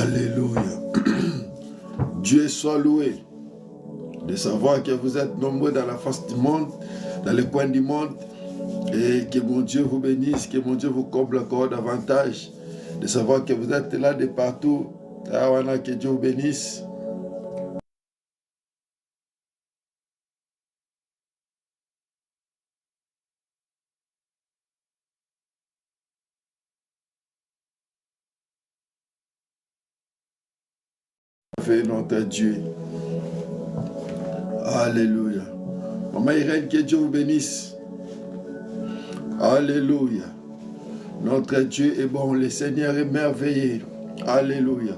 Alléluia. Dieu soit loué de savoir que vous êtes nombreux dans la face du monde, dans les coins du monde, et que mon Dieu vous bénisse, que mon Dieu vous comble encore davantage, de savoir que vous êtes là de partout. Que Dieu vous bénisse. Notre Dieu. Alléluia. Maman Irène, que Dieu vous bénisse. Alléluia. Notre Dieu est bon, le Seigneur est merveilleux. Alléluia.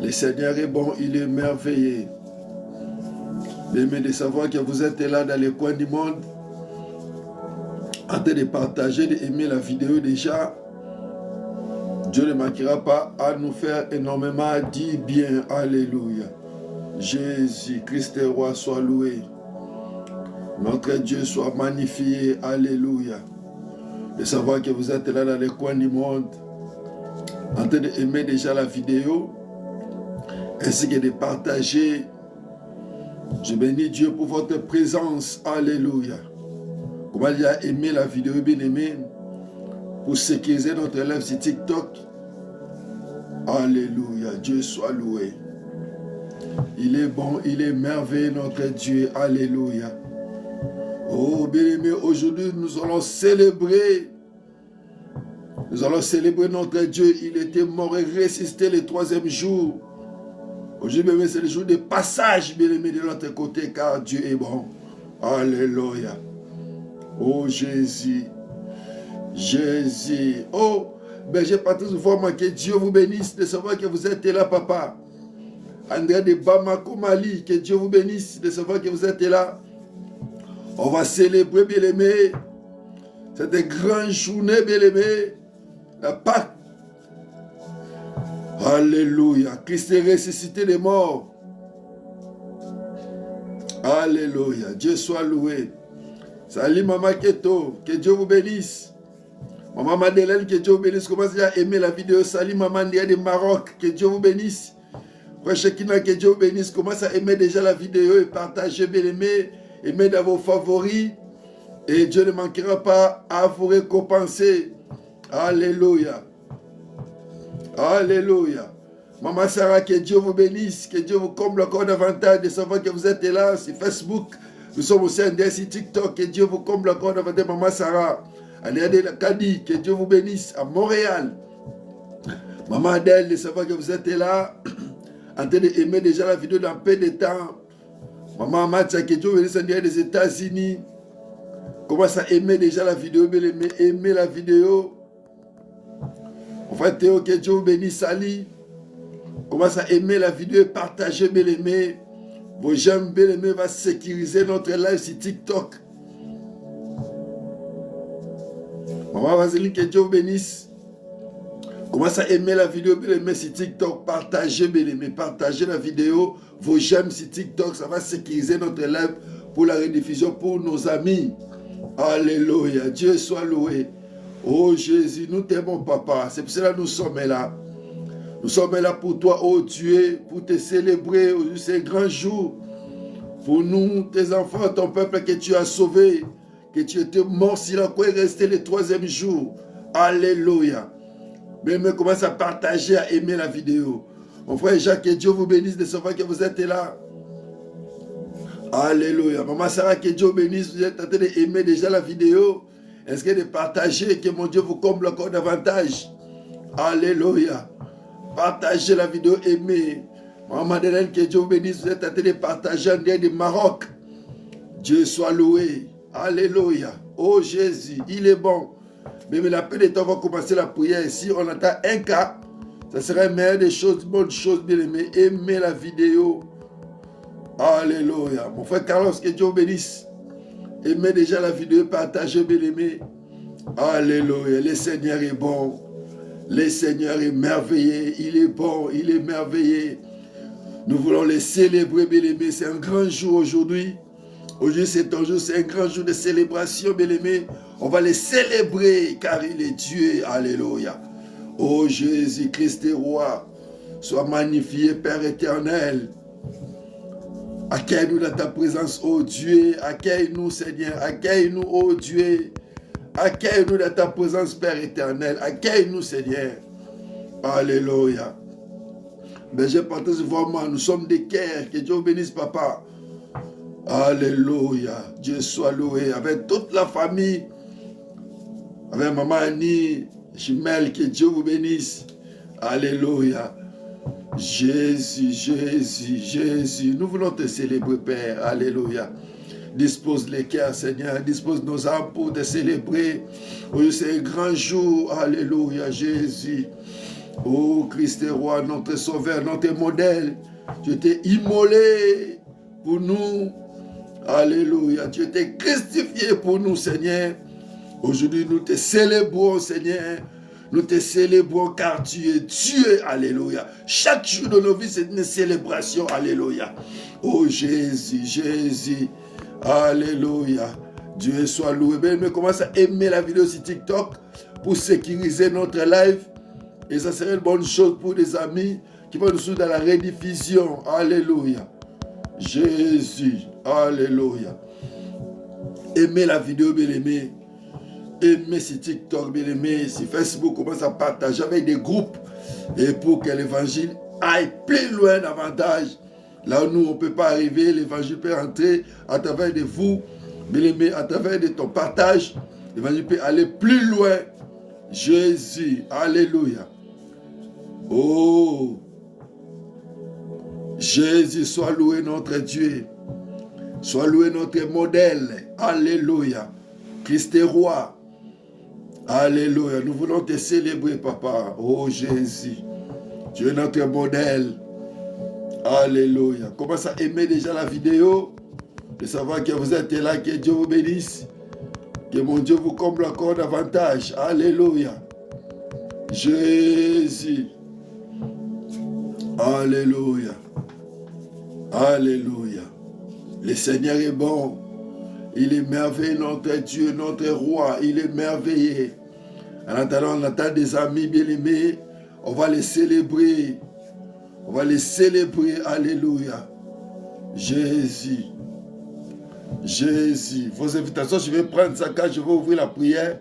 Le Seigneur est bon, il est merveilleux. Mais de savoir que vous êtes là dans les coins du monde, en train de partager, d'aimer la vidéo déjà. Dieu ne manquera pas à nous faire énormément dire bien. Alléluia. Jésus, Christ est roi, soit loué. Notre Dieu soit magnifié. Alléluia. De savoir que vous êtes là dans les coins du monde, en train d'aimer déjà la vidéo, ainsi que de partager. Je bénis Dieu pour votre présence. Alléluia. Comment il a aimé la vidéo, bien aimé, pour sécuriser notre live sur TikTok. Alléluia. Dieu soit loué. Il est bon, il est merveilleux, notre Dieu. Alléluia. Oh, bien-aimé, aujourd'hui, nous allons célébrer. Nous allons célébrer notre Dieu. Il était mort et ressuscité le 3e jour. Aujourd'hui, bien-aimé, c'est le jour de passage, bien-aimé, de l'autre côté, car Dieu est bon. Alléluia. Oh, Jésus. Jésus. Oh, ben j'ai pas tous voir que Dieu vous bénisse de savoir que vous êtes là, papa. André de Bamako, Mali, que Dieu vous bénisse de savoir que vous êtes là. On va célébrer, bien-aimé, cette grande journée, bien-aimé, la Pâque. Alléluia. Christ est ressuscité des morts. Alléluia. Dieu soit loué. Salut, Maman Keto, que Dieu vous bénisse. Maman Madeleine, que Dieu vous bénisse. Commencez à aimer la vidéo. Salut Maman Ndia de Maroc, que Dieu vous bénisse. Frère Shekina, que Dieu vous bénisse. Commencez à aimer déjà la vidéo et partagez, bien aimé. Aimez dans vos favoris. Et Dieu ne manquera pas à vous récompenser. Alléluia. Alléluia. Maman Sarah, que Dieu vous bénisse. Que Dieu vous comble encore davantage de savoir que vous êtes là sur Facebook. Nous sommes aussi en sur TikTok. Que Dieu vous comble encore davantage, Maman Sarah. Allez à Kadi, que Dieu vous bénisse, à Montréal. Maman Adèle, de savoir que vous êtes là, en train d'aimer déjà la vidéo dans peu de temps. Maman Matia, que Dieu vous bénisse en direct des États-Unis. Commence à aimer déjà la vidéo, aimer la vidéo. Enfin, Théo, que Dieu vous bénisse, Sali. Commence à aimer la vidéo et partager, bien aimé. Vos j'aime, bien aimé, va sécuriser notre live sur TikTok. Maman Vaseline, que Dieu vous bénisse. Commence à aimer la vidéo, bien aimé, sur TikTok. Partagez, bien aimé, partagez la vidéo. Vos j'aime sur TikTok, ça va sécuriser notre live pour la rediffusion pour nos amis. Alléluia. Dieu soit loué. Oh Jésus, nous t'aimons, papa. C'est pour cela que nous sommes là. Nous sommes là pour toi, oh Dieu, pour te célébrer aujourd'hui ces grands jours. Pour nous, tes enfants, ton peuple que tu as sauvé. Que tu étais mort sur la croix et resté le 3e jour. Alléluia. Mais commence à partager, à aimer la vidéo. Mon frère Jacques, que Dieu vous bénisse de savoir que vous êtes là. Alléluia. Maman Sarah, que Dieu vous bénisse. Vous êtes en train d'aimer déjà la vidéo. Est-ce que de partager, que mon Dieu vous comble encore davantage. Alléluia. Partagez la vidéo, aimez. Maman Madeleine, que Dieu vous bénisse. Vous êtes en train de partager en dehors du Maroc. Dieu soit loué. Alléluia. Oh Jésus, il est bon. Mais la paix de temps, on va commencer la prière. Si on entend un cas, ça serait meilleure des choses, bonne chose, bien aimé. Aimez la vidéo. Alléluia. Mon frère Carlos, que Dieu vous bénisse. Aimez déjà la vidéo, partagez, bien aimé. Alléluia. Le Seigneur est bon. Le Seigneur est merveilleux. Il est bon, il est merveilleux. Nous voulons les célébrer, bien aimé. C'est un grand jour aujourd'hui. Aujourd'hui, c'est un jour, c'est un grand jour de célébration, bien-aimé. On va les célébrer, car il est Dieu. Alléluia. Oh, Jésus-Christ est roi. Sois magnifié, Père éternel. Accueille-nous dans ta présence, ô Dieu. Accueille-nous, Seigneur. Accueille-nous, ô Dieu. Accueille-nous dans ta présence, Père éternel. Accueille-nous, Seigneur. Alléluia. Mais je partage vraiment, nous sommes des cœurs. Que Dieu vous bénisse, papa. Alléluia. Dieu soit loué. Avec toute la famille. Avec maman Annie, Chimel, que Dieu vous bénisse. Alléluia. Jésus, Jésus, Jésus. Nous voulons te célébrer, Père. Alléluia. Dispose les cœurs, Seigneur. Dispose nos âmes pour te célébrer. Oh, c'est un grand jour. Alléluia, Jésus. Oh, Christ est roi, notre sauveur, notre modèle. Tu t'es immolé pour nous. Alléluia. Tu t'es crucifié pour nous, Seigneur. Aujourd'hui, nous te célébrons, Seigneur. Nous te célébrons car tu es Dieu. Alléluia. Chaque jour de nos vies, c'est une célébration. Alléluia. Oh Jésus, Jésus. Alléluia. Dieu soit loué. Bien, nous commençons à aimer la vidéo sur TikTok pour sécuriser notre live. Et ça serait une bonne chose pour des amis qui vont nous suivre dans la rediffusion. Alléluia. Jésus. Alléluia. Aimez la vidéo, bien aimé. Aimez sur TikTok, bien aimé. Sur Facebook, commence à partager avec des groupes. Et pour que l'évangile aille plus loin davantage. Là où nous, on ne peut pas arriver, l'évangile peut entrer à travers de vous. Bien aimé, à travers de ton partage, l'évangile peut aller plus loin. Jésus. Alléluia. Oh, Jésus, sois loué notre Dieu. Sois loué notre modèle. Alléluia. Christ est roi. Alléluia. Nous voulons te célébrer, papa. Oh, Jésus. Tu es notre modèle. Alléluia. Commence à aimer déjà la vidéo. De savoir que vous êtes là. Que Dieu vous bénisse. Que mon Dieu vous comble encore davantage. Alléluia. Jésus. Alléluia. Alléluia. Le Seigneur est bon. Il est merveilleux, notre Dieu, notre roi. Il est merveilleux. En attendant, on attend des amis bien-aimés. On va les célébrer. On va les célébrer. Alléluia. Jésus. Jésus. Vos invitations, je vais prendre ça quand je vais ouvrir la prière.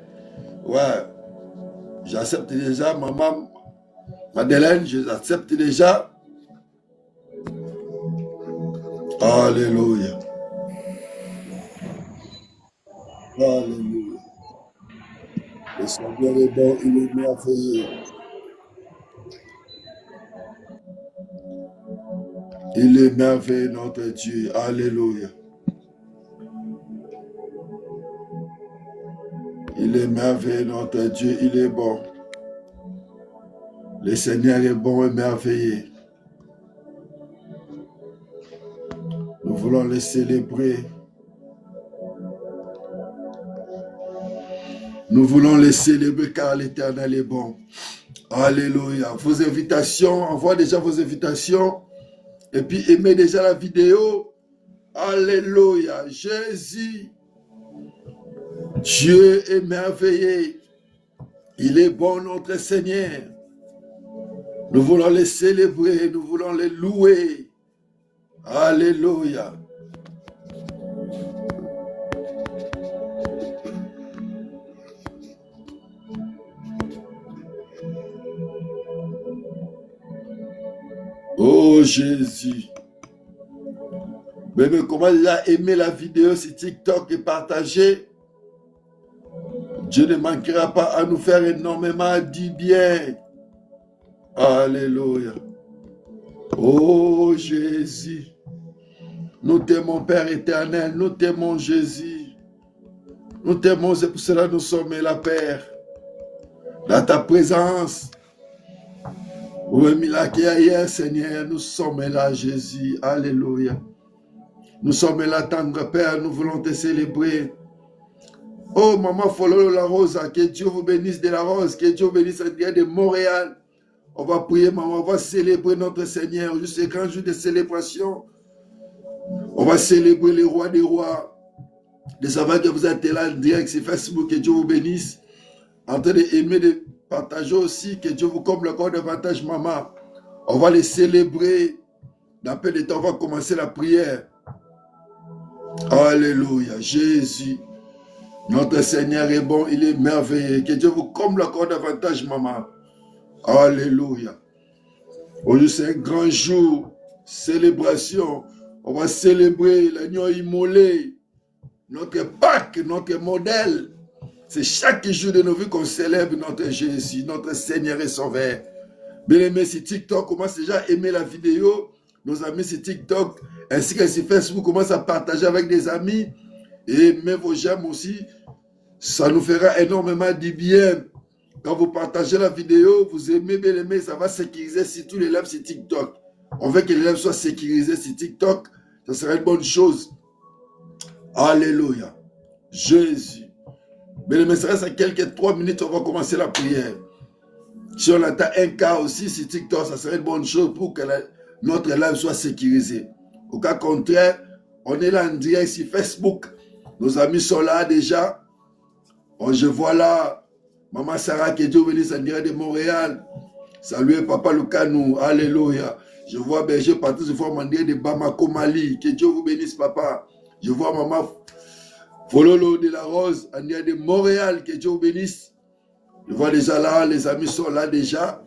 Ouais. J'accepte déjà, maman Madeleine, je l'accepte déjà. Alléluia. Alléluia. Le Seigneur est bon, il est merveilleux. Il est merveilleux, notre Dieu. Alléluia. Il est merveilleux, notre Dieu. Il est bon. Le Seigneur est bon et merveilleux. Nous voulons le célébrer. Nous voulons le célébrer car l'Éternel est bon. Alléluia. Vos invitations, envoie déjà vos invitations. Et puis aimez déjà la vidéo. Alléluia. Jésus. Dieu est merveilleux. Il est bon, notre Seigneur. Nous voulons les célébrer, nous voulons les louer. Alléluia. Oh Jésus. Bébé, comment il a aimé la vidéo sur TikTok et partagé. Dieu ne manquera pas à nous faire énormément du bien. Alléluia. Oh Jésus. Nous t'aimons, Père éternel. Nous t'aimons, Jésus. Nous t'aimons, c'est pour cela que nous sommes là, Père. Dans ta présence. Oui, Milaki, Seigneur, nous sommes là, Jésus. Alléluia. Nous sommes là, tendre Père. Nous voulons te célébrer. Oh, maman Fololo la Rose, que Dieu vous bénisse de la Rose. Que Dieu vous bénisse de Montréal. On va prier, maman. On va célébrer notre Seigneur. Juste ce grand jour de célébration. On va célébrer les rois des rois. De savoir que vous êtes là en direct sur Facebook. Que Dieu vous bénisse. En train d'aimer, de partager aussi. Que Dieu vous comble encore davantage, maman. On va les célébrer. Dans peu de temps, on va commencer la prière. Alléluia. Jésus, notre Seigneur est bon, il est merveilleux. Que Dieu vous comble encore davantage, maman. Alléluia. Aujourd'hui, c'est un grand jour. Célébration. On va célébrer l'agneau immolé. Notre Pâques, notre modèle. C'est chaque jour de nos vies qu'on célèbre notre Jésus, notre Seigneur et Sauveur. Bien-aimés, sur TikTok, commence déjà à aimer la vidéo. Nos amis sur TikTok, ainsi que sur Facebook, commencent à partager avec des amis. Et aimez vos j'aime aussi. Ça nous fera énormément du bien. Quand vous partagez la vidéo, vous aimez, bien aimé, ça va sécuriser surtout les lives sur TikTok. On veut que les lives soient sécurisés sur TikTok. Ça serait une bonne chose. Alléluia. Jésus. Bien aimé, ça reste quelques 3 minutes, on va commencer la prière. Si on atteint un cas aussi sur TikTok, ça serait une bonne chose pour que notre live soit sécurisé. Au cas contraire, on est là en direct sur Facebook. Nos amis sont là déjà. Oh, je vois là Maman Sarah, que Dieu bénisse en direct de Montréal. Salut Papa Lukanou. Alléluia. Je vois Berger partout, je vois en direct de Bamako, Mali. Que Dieu vous bénisse, Papa. Je vois Maman Fololo de la Rose en direct de Montréal. Que Dieu vous bénisse. Je vois déjà là, les amis sont là déjà.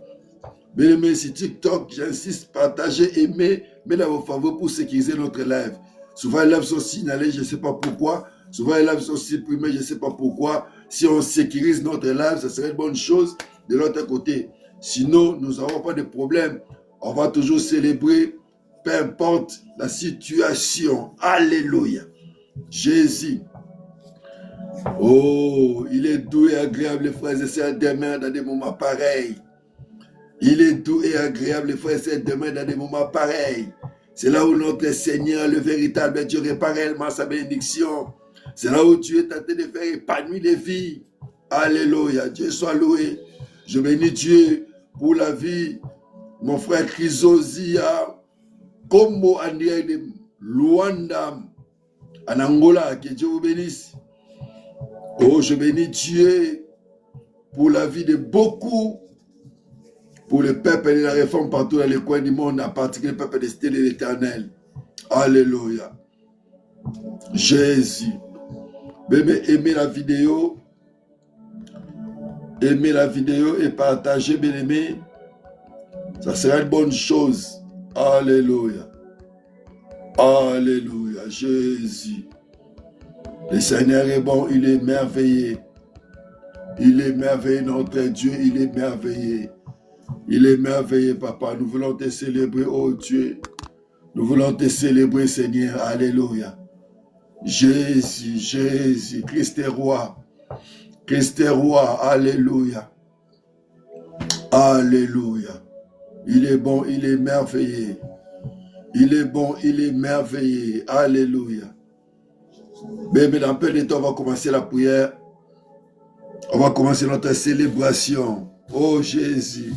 Bien aimé, sur TikTok, j'insiste, partagez, aimez, mettez vos favoris pour sécuriser notre live. Souvent, les lives sont signalés, je ne sais pas pourquoi. Souvent, les lives sont supprimés, je ne sais pas pourquoi. Si on sécurise notre live, ça serait une bonne chose de l'autre côté. Sinon, nous n'avons pas de problème. On va toujours célébrer, peu importe la situation. Alléluia. Jésus. Oh, il est doux et agréable, les frères et sœurs, demain dans des moments pareils. Il est doux et agréable, les frères et sœurs, demain dans des moments pareils. C'est là où notre Seigneur, le véritable Dieu, répare réellement sa bénédiction. C'est là où Dieu est tenté de faire épanouir les vies. Alléluia. Dieu soit loué. Je bénis Dieu pour la vie. Mon frère Chrysosia, Kombo André de Luanda, en Angola. Que Dieu vous bénisse. Oh, je bénis Dieu pour la vie de beaucoup, pour le peuple et la réforme partout dans les coins du monde, en particulier le peuple de l'Éternel. Alléluia. Jésus. Bébé, aimez la vidéo. Aimez la vidéo et partagez, bien aimé. Ça sera une bonne chose. Alléluia. Alléluia. Jésus. Le Seigneur est bon, il est merveilleux. Il est merveilleux, notre Dieu, il est merveilleux. Il est merveilleux, Papa. Nous voulons te célébrer, oh Dieu. Nous voulons te célébrer, Seigneur. Alléluia. Jésus, Jésus, Christ est roi. Christ est roi. Alléluia. Alléluia. Il est bon, il est merveilleux. Il est bon, il est merveilleux. Alléluia. Mais dans peu de temps, on va commencer la prière. On va commencer notre célébration. Oh Jésus.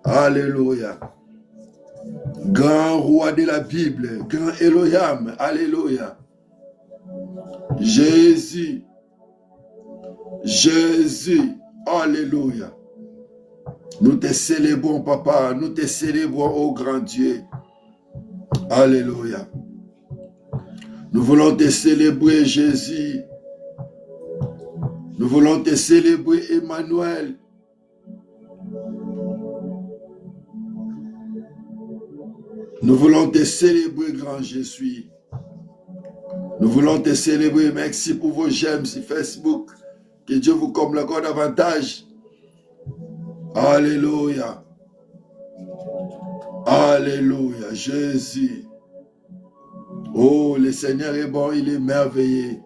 Alléluia. Grand roi de la Bible. Grand Elohim. Alléluia. Jésus. Jésus. Alléluia. Nous te célébrons, Papa. Nous te célébrons, ô grand Dieu. Alléluia. Nous voulons te célébrer, Jésus. Nous voulons te célébrer, Emmanuel. Nous voulons te célébrer, grand Jésus. Nous voulons te célébrer. Merci pour vos j'aime sur Facebook. Que Dieu vous comble encore davantage. Alléluia. Alléluia. Jésus. Oh, le Seigneur est bon, il est merveilleux.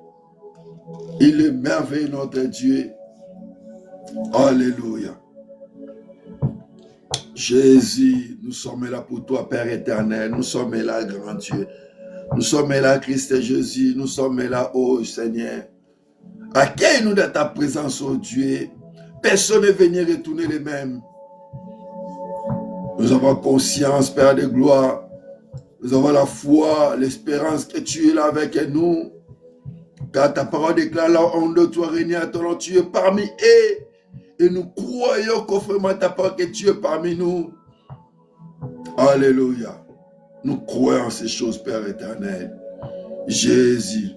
Il est merveilleux, notre Dieu. Alléluia. Jésus, nous sommes là pour toi, Père éternel. Nous sommes là, grand Dieu. Nous sommes là, Christ Jésus. Nous sommes là, oh Seigneur. Accueille-nous dans ta présence, oh Dieu. Personne n'est venu retourner les mêmes. Nous avons conscience, Père de gloire. Nous avons la foi, l'espérance que tu es là avec nous. Car ta parole déclare là, on de toi régner à ton nom, tu es parmi eux. Et nous croyons conformément à ta parole que tu es parmi nous. Alléluia. Nous croyons en ces choses, Père éternel. Jésus.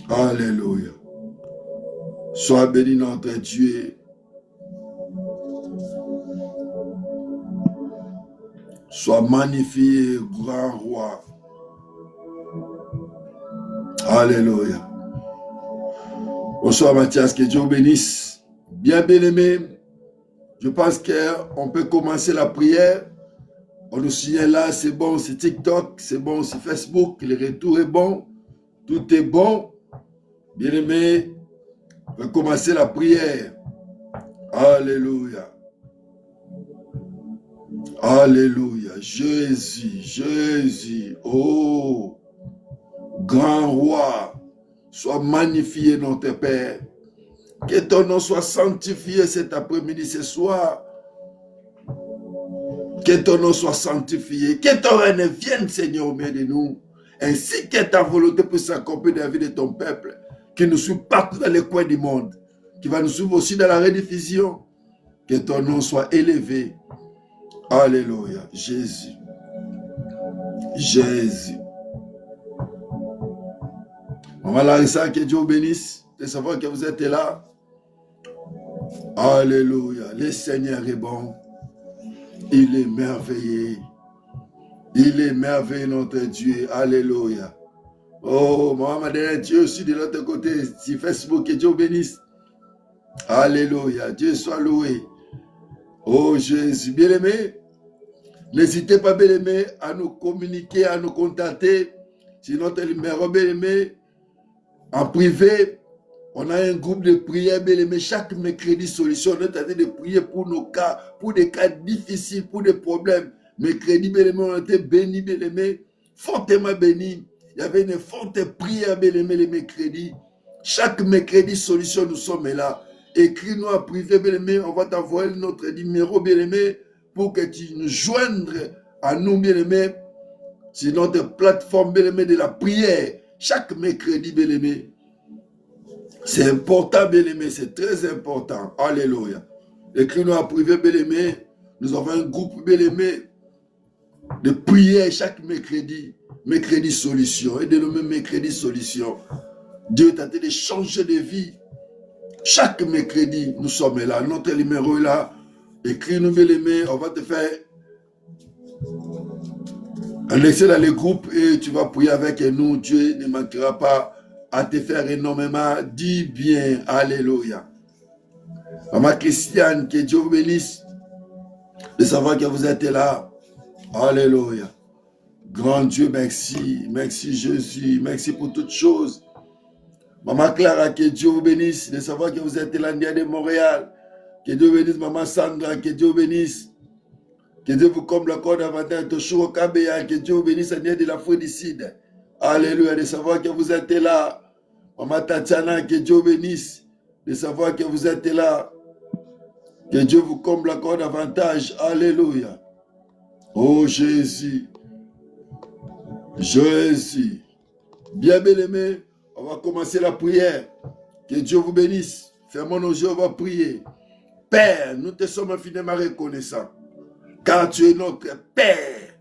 Alléluia. Sois béni notre Dieu. Sois magnifié, grand roi. Alléluia. Bonsoir Mathias, que Dieu vous bénisse. Bien aimé, je pense qu'on peut commencer la prière. On nous signale là, c'est bon, c'est TikTok, c'est bon, c'est Facebook, le retour est bon, tout est bon. Bien aimé, on peut commencer la prière. Alléluia. Alléluia. Jésus, Jésus, oh, grand roi, sois magnifié notre Père. Que ton nom soit sanctifié cet après-midi, ce soir. Que ton nom soit sanctifié. Que ton règne vienne, Seigneur, au milieu de nous. Ainsi que ta volonté puisse s'accomplir dans la vie de ton peuple. Qui nous suit partout dans les coins du monde. Qui va nous suivre aussi dans la rediffusion. Que ton nom soit élevé. Alléluia. Jésus. Jésus. Maman Larissa, que Dieu vous bénisse. De savoir que vous êtes là. Alléluia. Le Seigneur est bon. Il est merveilleux. Il est merveilleux notre Dieu. Alléluia. Oh, maman Dieu aussi de l'autre côté. Si Facebook, que Dieu vous bénisse. Alléluia. Dieu soit loué. Oh Jésus. Bien-aimé. N'hésitez pas, bien-aimé, à nous communiquer, à nous contacter. C'est notre numéro, bien-aimé. En privé, on a un groupe de prière, bien-aimé. Chaque mercredi, solution. On est en train de prier pour nos cas, pour des cas difficiles, pour des problèmes. Mercredi, bien-aimé, on a été bénis, bien-aimé. Fortement bénis. Il y avait une forte prière, bien-aimé, les mercredis. Chaque mercredi, solution, nous sommes là. Écris-nous en privé, bien-aimé. On va t'envoyer notre numéro, bien-aimé, pour que tu nous joignes à nous, bien-aimé, sur notre plateforme, bien-aimé, de la prière. Chaque mercredi, bien-aimé. C'est important, bien-aimé, c'est très important. Alléluia. Écris-nous en privé, bien-aimé. Nous avons un groupe, bien-aimé, de prière chaque mercredi. Mercredi solution. Et dénommé mercredi solution. Dieu t'a de changer de vie. Chaque mercredi, nous sommes là. Notre numéro est là. Écris-nous, bien-aimé. On va te faire un essai dans les groupes et tu vas prier avec nous. Dieu ne manquera pas à te faire énormément. Dis bien. Alléluia. Maman Christiane, que Dieu vous bénisse de savoir que vous êtes là. Alléluia. Grand Dieu, merci. Merci Jésus. Merci pour toutes choses. Maman Clara, que Dieu vous bénisse de savoir que vous êtes là de Montréal. Que Dieu bénisse Maman Sandra. Que Dieu bénisse. Que Dieu vous comble encore davantage. Toshuro Kabeya. Que Dieu vous bénisse Seigneur de l'Afrique du Sud. Alléluia. De savoir que vous êtes là. Maman Tatiana, que Dieu bénisse de savoir que vous êtes là. Que Dieu vous comble encore davantage. Alléluia. Oh Jésus. Jésus. Bien-aimé, on va commencer la prière. Que Dieu vous bénisse. Fermons nos yeux, on va prier. Père, nous te sommes infiniment reconnaissants. Car tu es notre Père.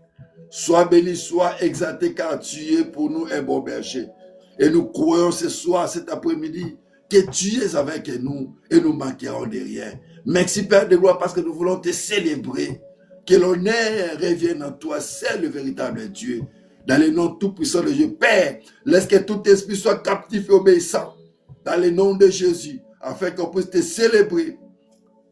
Sois béni, sois exalté, car tu es pour nous un bon berger. Et nous croyons ce soir, cet après-midi, que tu es avec nous et nous manquerons de rien. Merci Père de gloire parce que nous voulons te célébrer. Que l'honneur revienne en toi, c'est le véritable Dieu. Dans le nom tout-puissant de Dieu, Père, laisse que tout esprit soit captif et obéissant. Dans le nom de Jésus, afin qu'on puisse te célébrer,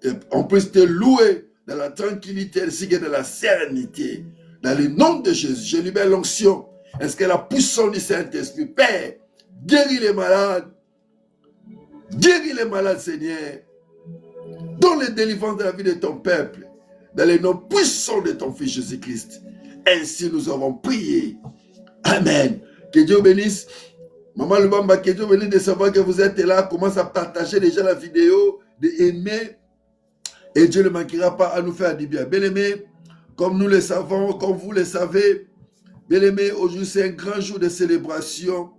et on puisse te louer dans la tranquillité ainsi que dans la sérénité. Dans le nom de Jésus, je libère l'onction. Est-ce que la puissance du Saint-Esprit, Père, guéris les malades. Guéris les malades, Seigneur. Donne les délivrances de la vie de ton peuple. Dans le nom puissant de ton Fils Jésus-Christ. Ainsi nous avons prié. Amen. Que Dieu bénisse. Maman Lubamba, que Dieu bénisse de savoir que vous êtes là. Commence à partager déjà la vidéo, d'aimer. Et Dieu ne manquera pas à nous faire du bien. Bien-aimés, comme nous le savons, comme vous le savez, bien-aimés, aujourd'hui c'est un grand jour de célébration.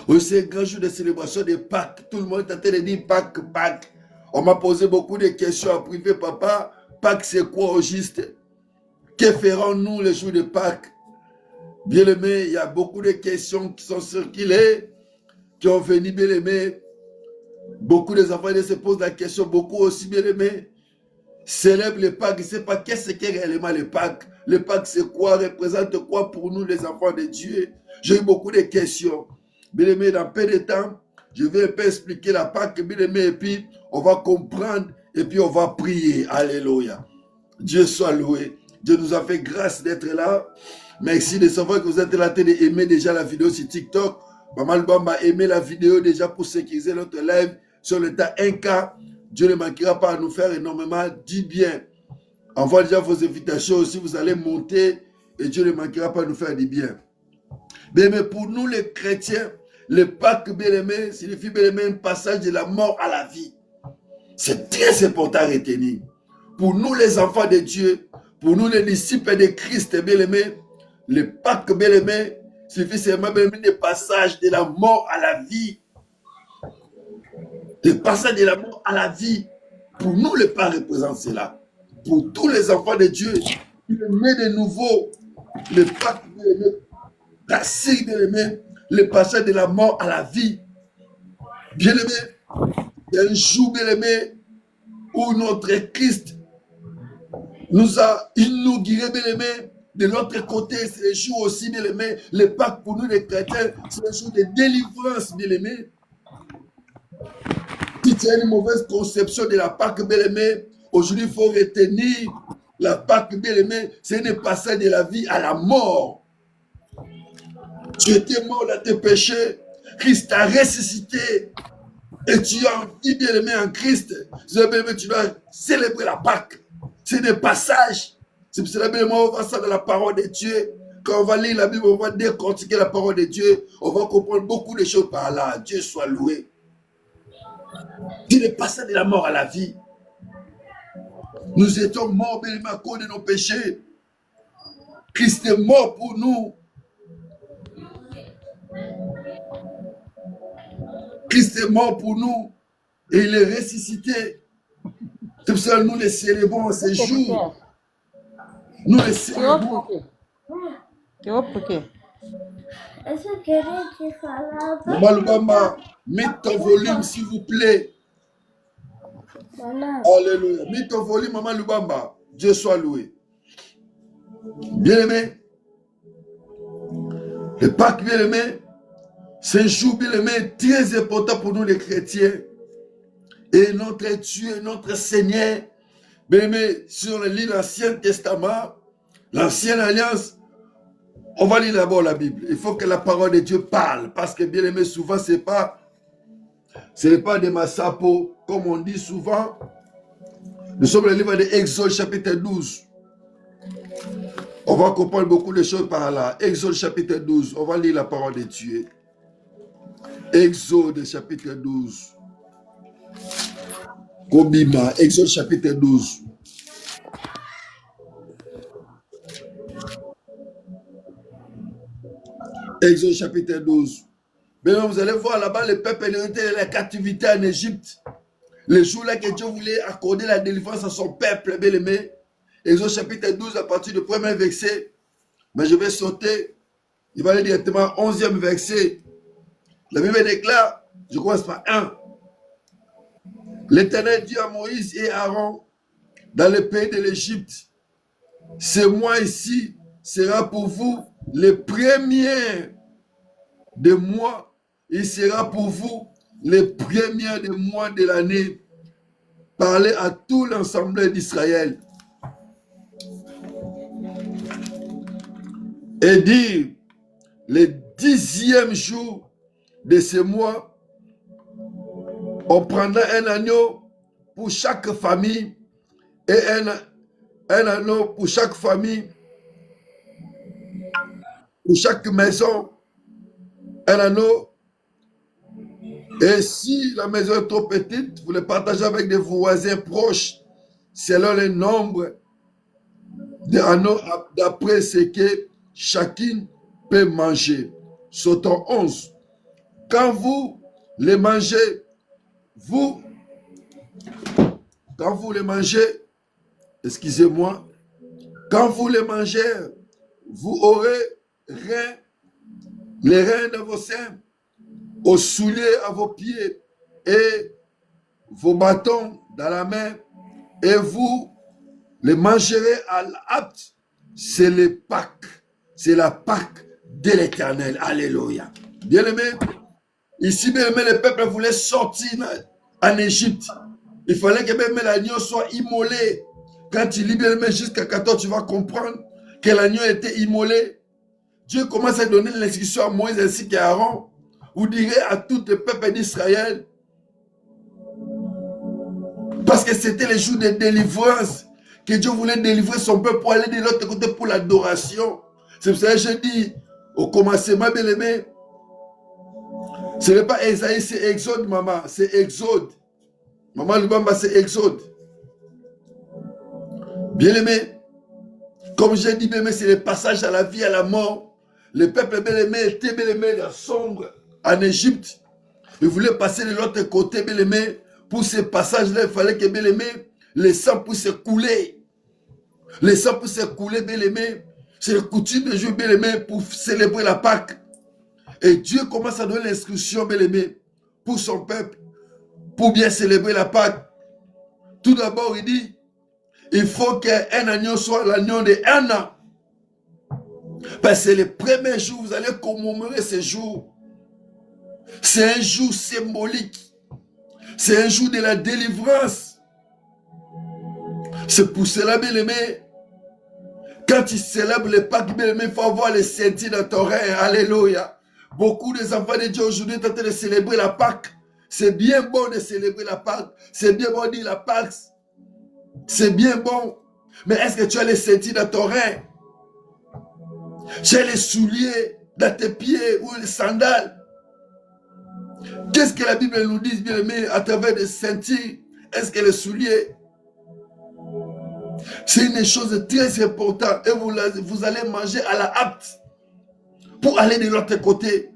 Aujourd'hui c'est un grand jour de célébration de Pâques. Tout le monde est en train de dire Pâques, Pâques. On m'a posé beaucoup de questions en privé, papa. Pâques c'est quoi au juste? Que ferons-nous le jour de Pâques? Bien-aimés, il y a beaucoup de questions qui sont circulées, qui ont venu, bien-aimés. Beaucoup des enfants se posent la question, beaucoup aussi, bien-aimés, célèbrent le Pâques. Ils ne savent pas qu'est-ce qu'est réellement le Pâques. Le Pâques, c'est quoi, représente quoi pour nous, les enfants de Dieu? J'ai eu beaucoup de questions. Bien-aimés, dans peu de temps, je vais un peu expliquer la Pâques, bien-aimés, et puis on va comprendre, et puis on va prier. Alléluia. Dieu soit loué. Dieu nous a fait grâce d'être là. Merci de savoir que vous êtes là, d'aimer déjà la vidéo sur TikTok. Maman Lubamba a aimé la vidéo déjà pour sécuriser notre live sur le temps 1K. Dieu ne manquera pas à nous faire énormément du bien. Envoie déjà vos invitations aussi, vous allez monter et Dieu ne manquera pas à nous faire du bien. Bien, mais pour nous les chrétiens, le Pâques, bien aimé, signifie, bien aimé, un passage de la mort à la vie. C'est très important à retenir. Pour nous les enfants de Dieu, pour nous les disciples de Christ, bien aimé, le Pâques, bien aimé, suffit seulement, bien aimé, le passage de la mort à la vie. Le passage de la mort à la vie. Pour nous, le Pâques représente cela. Pour tous les enfants de Dieu, qui est né de nouveau, le Pâques, bien aimé, la signe, bien aimé, le passage de la mort à la vie. Bien aimé, il y a un jour, bien aimé, où notre Christ nous a inauguré, bien aimé. De l'autre côté, c'est le jour aussi, bien aimé. Le Pâques pour nous les chrétiens, c'est le jour de délivrance, bien aimé. Si tu as une mauvaise conception de la Pâques, bien aimé, aujourd'hui, il faut retenir la Pâques, bien aimé, c'est un passage de la vie à la mort. Tu étais mort dans tes péchés, Christ t'a ressuscité, et tu as envie, bien aimé, en Christ. Bien aimé, tu dois célébrer la Pâques. C'est des passages. C'est pour cela, bien aimé, on va voir ça dans la parole de Dieu. Quand on va lire la Bible, on va décortiquer la parole de Dieu. On va comprendre beaucoup de choses par là. Dieu soit loué. C'est le passage de la mort à la vie. Nous étions morts, bien aimé, à cause de nos péchés. Christ est mort pour nous. Christ est mort pour nous. Et il est ressuscité. C'est pour ça que nous les célébrons ces jours. Nous les célébrons. Maman Lubamba, mets ton volume, s'il vous plaît. Alléluia. Mets ton volume, Maman Lubamba. Dieu soit loué. Bien-aimé, le Pâques, bien-aimé, c'est un jour, bien-aimé, très important pour nous les chrétiens. Et notre Dieu, notre Seigneur, bien-aimé, si on lit l'Ancien Testament, l'Ancienne Alliance, on va lire d'abord la Bible. Il faut que la parole de Dieu parle. Parce que, bien aimé, souvent, ce n'est pas des massapos, comme on dit souvent. Nous sommes dans le livre de Exode, chapitre 12. On va comprendre beaucoup de choses par là. Exode, chapitre 12. On va lire la parole de Dieu. Exode, chapitre 12. Kobima, Exode, chapitre 12. Exode, chapitre 12. Bien, vous allez voir là-bas, le peuple était dans la captivité en Égypte. Le jour-là que Dieu voulait accorder la délivrance à son peuple, bien aimé. Exode chapitre 12, à partir du premier verset. Mais je vais sauter. Il va aller directement au 11e verset. La Bible déclare, je commence par 1. L'Éternel dit à Moïse et Aaron, dans le pays de l'Égypte, ce mois ici sera pour vous le premier de mois. Il sera pour vous le premier des mois de l'année. Parlez à tout l'ensemble d'Israël. Et dire, le 10e jour de ce mois, on prendra un agneau pour chaque famille et un agneau pour chaque famille, pour chaque maison, un agneau. Et si la maison est trop petite, vous le partagez avec des voisins proches selon le nombre d'anneaux d'après ce que chacun peut manger. Sauton 11. Quand vous les mangez, excusez-moi, Quand vous les mangez, vous aurez les reins dans vos seins, aux souliers à vos pieds et vos bâtons dans la main, et vous les mangerez à l'apte. C'est les Pâques, c'est la Pâque de l'Éternel. Alléluia. Bien-aimé, ici, bien-aimé, le peuple voulait sortir en Égypte. Il fallait que même l'agneau soit immolé. Quand tu lis bien-aimé jusqu'à 14, tu vas comprendre que l'agneau était immolé. Dieu commence à donner l'instruction à Moïse ainsi qu'à Aaron. Vous direz à tout le peuple d'Israël, parce que c'était les jours de délivrance, que Dieu voulait délivrer son peuple pour aller de l'autre côté pour l'adoration. C'est pour ça que je dis, au commencement, bien aimé, ce n'est pas Esaïe, c'est Exode, maman, c'est Exode. Maman Lubamba, c'est Exode. Bien aimé, comme j'ai dit, bien aimé, c'est le passage à la vie, à la mort. Le peuple bien aimé était bien aimé dans sombre en Égypte. Il voulait passer de l'autre côté, bien aimé. Pour ce passage-là, il fallait que, bien aimé, le sang puisse couler. Le sang puisse couler, bien aimé. C'est le coutume de jour, bien aimé, pour célébrer la Pâque. Et Dieu commence à donner l'instruction, bien aimé, pour son peuple, pour bien célébrer la Pâque. Tout d'abord, il dit, il faut qu'un agneau soit l'agneau de 1 an. Parce que le premier jour, vous allez commémorer ce jour. C'est un jour symbolique. C'est un jour de la délivrance. C'est pour cela, bien aimé, quand tu célèbres le Pâques, bien aimé, il faut avoir les ceintures dans ton rein. Alléluia. Beaucoup des enfants de Dieu aujourd'hui sont en train de célébrer la Pâque. C'est bien bon de célébrer la Pâque. C'est bien bon de dire la Pâque. C'est bien bon. Mais est-ce que tu as les ceintures dans ton rein? Tu as les souliers dans tes pieds ou les sandales? Qu'est-ce que la Bible nous dit, bien aimé, à travers des ceintures? Est-ce que les souliers? C'est une chose très importante. Et vous allez manger à la hâte pour aller de l'autre côté.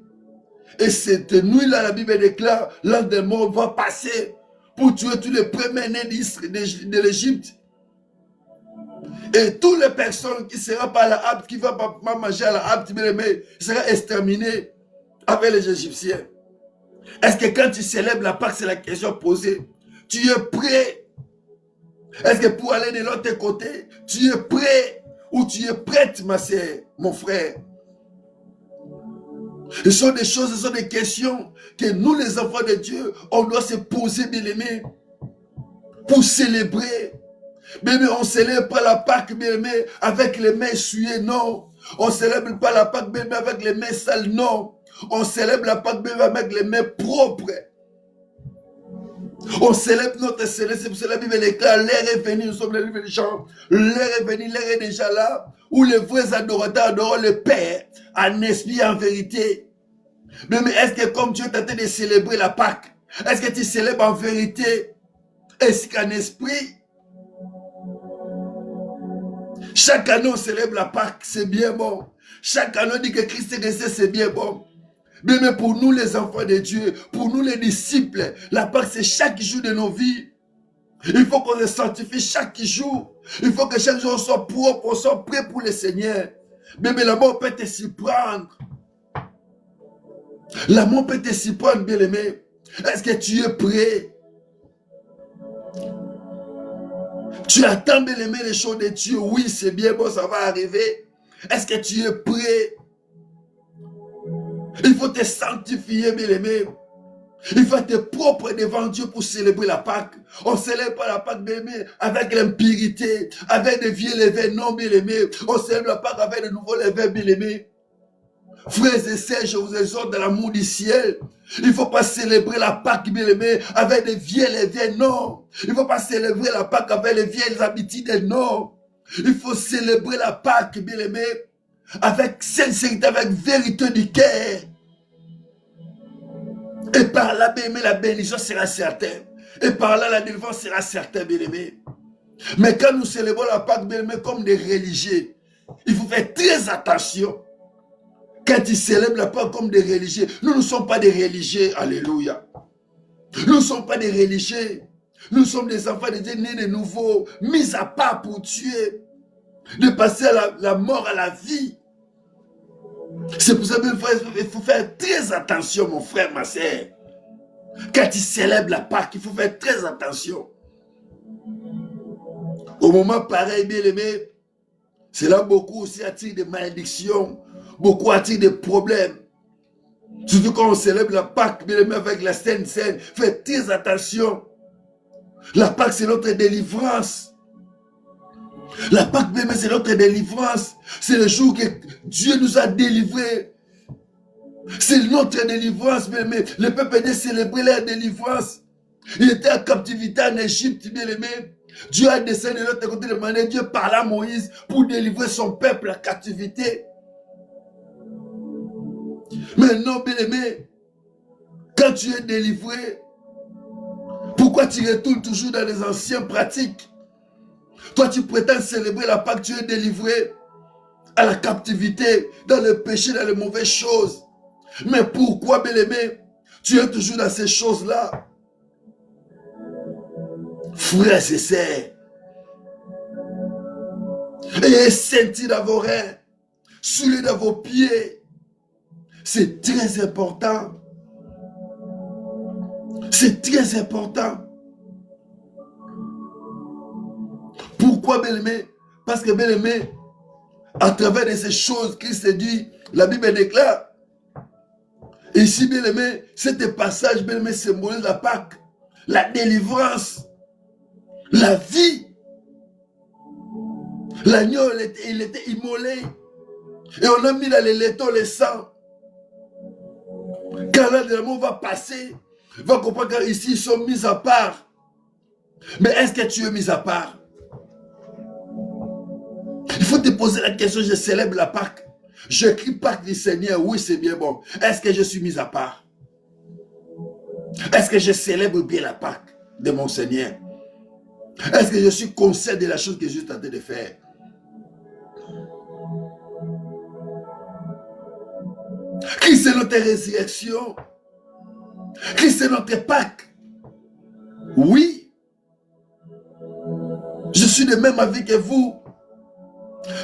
Et cette nuit-là, la Bible déclare, l'ange des morts va passer pour tuer tous les premiers-nés de l'Égypte. Et toutes les personnes qui ne seront pas à la hâte, qui ne vont pas manger à la hâte, bien aimé, seront exterminées avec les Égyptiens. Est-ce que quand tu célèbres la Pâque, c'est la question posée, tu es prêt? Est-ce que pour aller de l'autre côté, tu es prêt ou tu es prête, ma sœur, mon frère? Ce sont des choses, ce sont des questions que nous, les enfants de Dieu, on doit se poser, bien aimé, pour célébrer. Bien aimé, on ne célèbre pas la Pâque, bien aimé, avec les mains essuyées, non. On ne célèbre pas la Pâque, bien aimé, avec les mains sales, non. On célèbre la Pâque, bien aimé, avec les mains propres. On célèbre notre céleste, c'est pour cela la Bible déclare, l'heure est venue, nous sommes les livres des gens, l'heure est venue, l'heure est déjà là, où les vrais adorateurs adorent le Père, en esprit et en vérité. Mais est-ce que comme Dieu est en train de célébrer la Pâque, est-ce que tu célèbres en vérité, est-ce qu'en esprit? Chaque année on célèbre la Pâque, c'est bien bon. Chaque année on dit que Christ est resté, c'est bien bon. Mais pour nous les enfants de Dieu, pour nous les disciples, la Pâque c'est chaque jour de nos vies. Il faut qu'on se sanctifie chaque jour. Il faut que chaque jour on soit propre, on soit prêt pour le Seigneur. Mais la mort peut te surprendre. La mort peut te surprendre, bien aimé. Est-ce que tu es prêt? Tu attends, bien aimé, les choses de Dieu. Oui, c'est bien bon, ça va arriver. Est-ce que tu es prêt? Il faut te sanctifier, bien aimé. Il faut être propre devant Dieu pour célébrer la Pâque. On ne célèbre pas la Pâque, bien aimé, avec l'impurité, avec des vieux levés, non, bien aimé. On célèbre la Pâque avec de nouveaux levés, bien aimé. Frères et sœurs, je vous exhorte dans l'amour du ciel. Il ne faut pas célébrer la Pâque, bien aimé, avec des vieux levés, non. Il ne faut pas célébrer la Pâque avec les vieilles habitudes, non. Il faut célébrer la Pâque, bien aimé, avec sincérité, avec vérité du cœur. Et par là, bien aimé, la bénédiction sera certaine. Et par là, la délivrance sera certaine, bien aimé. Mais quand nous célébrons la Pâque, bien aimé, comme des religieux, il faut faire très attention. Quand ils célèbrent la Pâque comme des religieux, nous ne sommes pas des religieux, alléluia. Nous ne sommes pas des religieux. Nous sommes des enfants de Dieu nés de nouveau, mis à part pour tuer. de passer à la mort à la vie. C'est pour ça qu'il faut faire très attention, mon frère, ma soeur. Quand tu célèbres la Pâque, il faut faire très attention. Au moment pareil, bien aimé, cela beaucoup aussi attire des malédictions, beaucoup attire des problèmes. Surtout quand on célèbre la Pâque, bien aimé, avec la Sainte Seine, faites très attention. La Pâque, c'est notre délivrance. La Pâque, bien aimé, c'est notre délivrance. C'est le jour que Dieu nous a délivrés. C'est notre délivrance, bien aimé. Le peuple a célébrer leur délivrance. Il était en captivité en Égypte, bien aimé. Dieu a descendu de l'autre côté de manière. Dieu parla à Moïse pour délivrer son peuple en captivité. Mais non, bien aimé, quand tu es délivré, pourquoi tu retournes toujours dans les anciennes pratiques? Toi, tu prétends célébrer la Pâque, tu es délivré à la captivité, dans le péché, dans les mauvaises choses. Mais pourquoi, bien aimé, tu es toujours dans ces choses-là? Frères et sœurs, ayez senti dans vos reins, soulez dans vos pieds. C'est très important. C'est très important. Pourquoi, bien-aimé? Parce que, bien-aimé, à travers de ces choses, Christ dit, la Bible déclare, ici, bien-aimé, cet passage, bien-aimé, symbolise la Pâque, la délivrance, la vie. L'agneau, il était immolé. Et on a mis dans les laitons le sang. Quand l'amour va passer, va comprendre qu'ici, ils sont mis à part. Mais est-ce que tu es mis à part? Il faut te poser la question, je célèbre la Pâque. Je crie Pâque du Seigneur, oui, c'est bien bon. Est-ce que je suis mis à part? Est-ce que je célèbre bien la Pâque de mon Seigneur? Est-ce que je suis conscient de la chose que je suis en train de faire? Christ est notre résurrection. Christ est notre Pâque. Oui. Je suis de même avis que vous.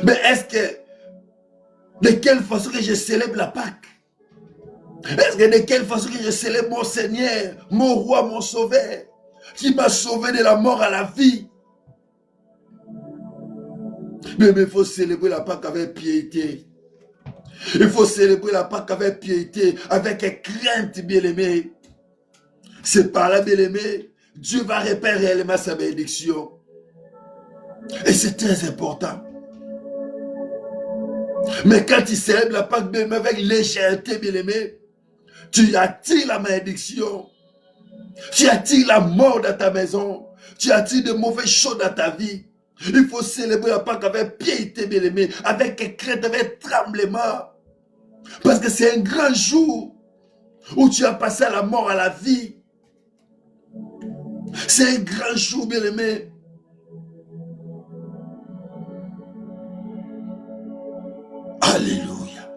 Mais est-ce que, de quelle façon que je célèbre la Pâque? Est-ce que de quelle façon que je célèbre mon Seigneur, mon roi, mon sauveur, qui m'a sauvé de la mort à la vie? Mais il faut célébrer la Pâque avec piété. Il faut célébrer la Pâque avec piété, avec crainte, bien-aimé. C'est par là, bien-aimé, Dieu va répandre réellement sa bénédiction. Et c'est très important. Mais quand tu célèbres la Pâque, bien-aimé, avec légèreté, bien-aimé, tu attires la malédiction. Tu attires la mort dans ta maison. Tu attires de mauvaises choses dans ta vie. Il faut célébrer la Pâque avec piété, bien-aimé, avec crainte, avec tremblement. Parce que c'est un grand jour où tu as passé à la mort à la vie. C'est un grand jour, bien-aimé. Alléluia.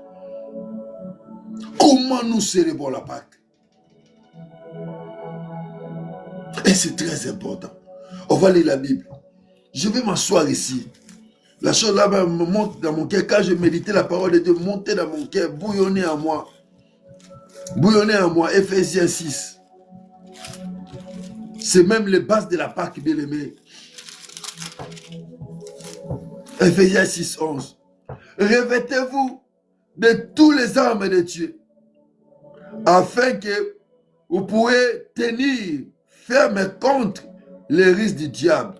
Comment nous célébrons la Pâque? Et c'est très important. On va lire la Bible. Je vais m'asseoir ici. La chose là me monte dans mon cœur. Quand je méditais la parole de Dieu, monter dans mon cœur, bouillonner en moi. Bouillonner en moi. Ephésiens 6. C'est même les bases de la Pâque, bien-aimé. Ephésiens 6, 11. Revêtez-vous de tous les armes de Dieu, afin que vous pourrez tenir ferme contre les risques du diable,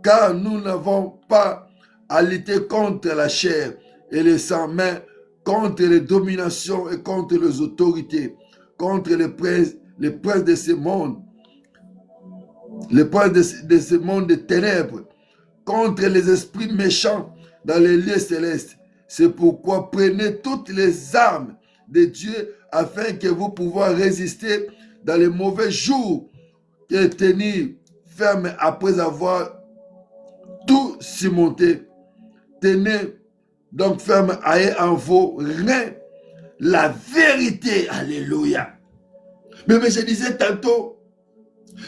car nous n'avons pas à lutter contre la chair et le sang, mais contre les dominations et contre les autorités, contre les princes de ce monde, les princes de ce monde de ténèbres, contre les esprits méchants dans les lieux célestes. C'est pourquoi prenez toutes les armes de Dieu afin que vous puissiez résister dans les mauvais jours et tenir ferme après avoir tout surmonté. Tenez donc ferme, ayez en vos reins la vérité. Alléluia. Mais je disais tantôt,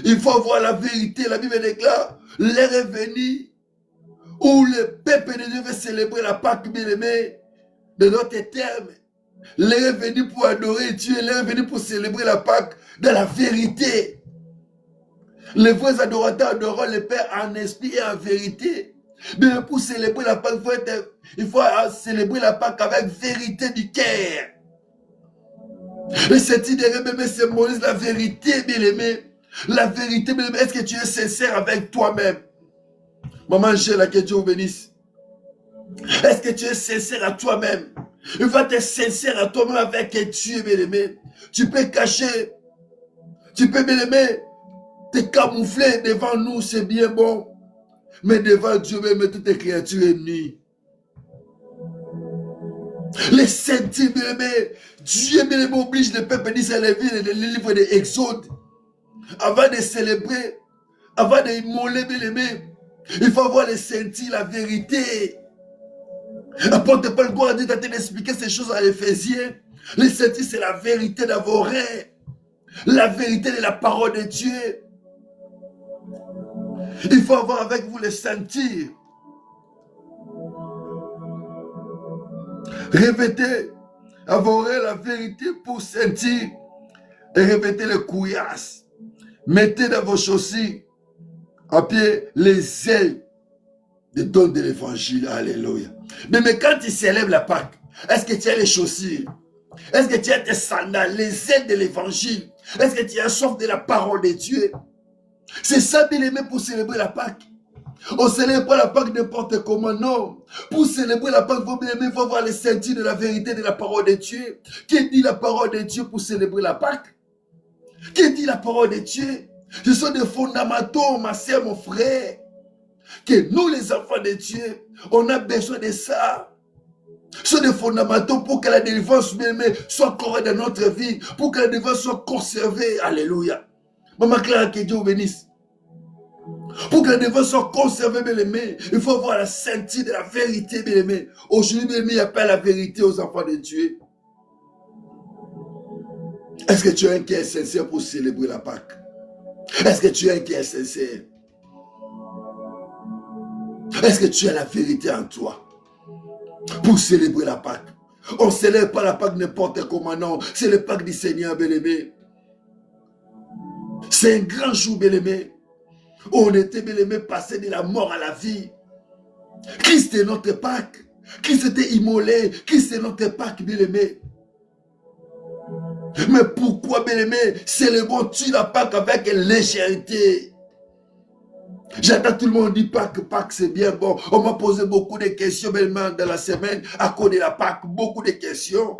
il faut voir la vérité. La Bible déclare, l'heure est venue où le peuple de Dieu veut célébrer la Pâque, bien-aimé, de notre terme. L'heure est venue pour adorer Dieu, l'heure est venue pour célébrer la Pâque de la vérité. Les vrais adorateurs adoreront le Père en esprit et en vérité. Mais pour célébrer la Pâque, il faut célébrer la Pâque avec vérité du cœur. Le senti de bébé symbolise la vérité, bien-aimé. La vérité, bien-aimé. Est-ce que tu es sincère avec toi-même? Maman Angela, que Dieu vous bénisse. Est-ce que tu es sincère à toi-même? Il faut être sincère à toi-même avec Dieu, bien-aimé. Tu peux cacher, tu peux, bien-aimé, te camoufler devant nous, c'est bien bon. Mais devant Dieu, même toutes les créatures est nues. Les sentiments, bien-aimé, Dieu, bien-aimé, oblige le peuple d'Israël à lire le livre de l'Exode. Avant de célébrer, avant d'immoler, bien-aimé, il faut avoir les sentir, la vérité. Apôtre Paul Gloire dit d'expliquer ces choses à l'Éphésiens. Les sentir, c'est la vérité d'avoir la vérité de la parole de Dieu. Il faut avoir avec vous les sentir. Répétez, avoir la vérité pour sentir et répétez le couillasse. Mettez dans vos chaussures à pied les ailes des dons de l'évangile. Alléluia. Mais quand tu célèbres la Pâque, est-ce que tu as les chaussures? Est-ce que tu as tes sandales, les ailes de l'évangile? Est-ce que tu as soif de la parole de Dieu? C'est ça, bien aimé, pour célébrer la Pâque. On ne célèbre pas la Pâque n'importe comment, non. Pour célébrer la Pâque, il faut avoir les sentir de la vérité de la parole de Dieu. Qui dit la parole de Dieu pour célébrer la Pâque? Qui dit la parole de Dieu? Ce sont des fondamentaux, ma soeur, mon frère. Que nous, les enfants de Dieu, on a besoin de ça. Ce sont des fondamentaux pour que la délivrance même soit correcte dans notre vie, pour que la délivrance soit conservée. Alléluia. Maman Clara, que Dieu vous bénisse. Pour que la délivrance soit conservée, bien aimé, il faut avoir la sainteté de la vérité, bien aimé. Aujourd'hui, bien aimé, il n'y a pas la vérité aux enfants de Dieu. Est-ce que tu as un cœur sincère pour célébrer la Pâque? Est-ce que tu as un cœur sincère? Est-ce que tu as la vérité en toi pour célébrer la Pâque? On ne célèbre pas la Pâque n'importe comment, non. C'est le Pâque du Seigneur, bien-aimé. C'est un grand jour, bien-aimé. On était, bien-aimé, passé de la mort à la vie. Christ est notre Pâque. Christ était immolé. Christ est notre Pâque, bien-aimé. Mais pourquoi, bien-aimé, célébrons-tu la Pâque avec légèreté? J'entends tout le monde dire Pâques, c'est bien bon. On m'a posé beaucoup de questions, même dans la semaine, à cause de la Pâque, beaucoup de questions.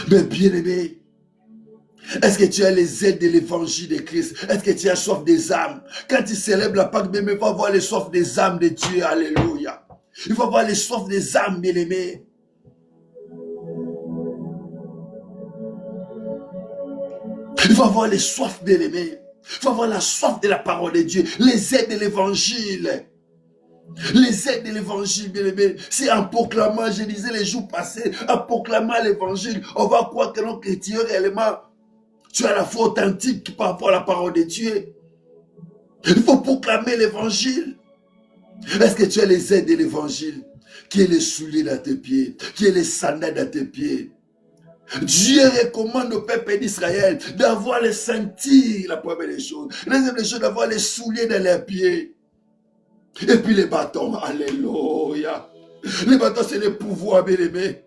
Mais bien aimé, est-ce que tu as les ailes de l'évangile de Christ? Est-ce que tu as soif des âmes? Quand tu célèbres la Pâque, bien aimé, il faut avoir les soif des âmes de Dieu. Alléluia. Il faut avoir les soif des âmes, bien aimé. Il faut avoir les soifs, bien aimé. Il faut avoir la soif de la parole de Dieu. Les ailes de l'évangile. Les ailes de l'évangile, bien aimé. Si en proclamant, je disais les jours passés, en proclamant l'évangile, on va croire que non, que tu es réellement, tu as la foi authentique par rapport à la parole de Dieu. Il faut proclamer l'évangile. Est-ce que tu as les ailes de l'évangile? Qui est les souliers dans tes pieds? Qui est les sandales dans tes pieds? Dieu recommande au peuple d'Israël d'avoir les sentiers, la première des choses. La deuxième des choses, d'avoir les souliers dans les pieds. Et puis les bâtons, alléluia. Les bâtons, c'est le pouvoir, bien aimé.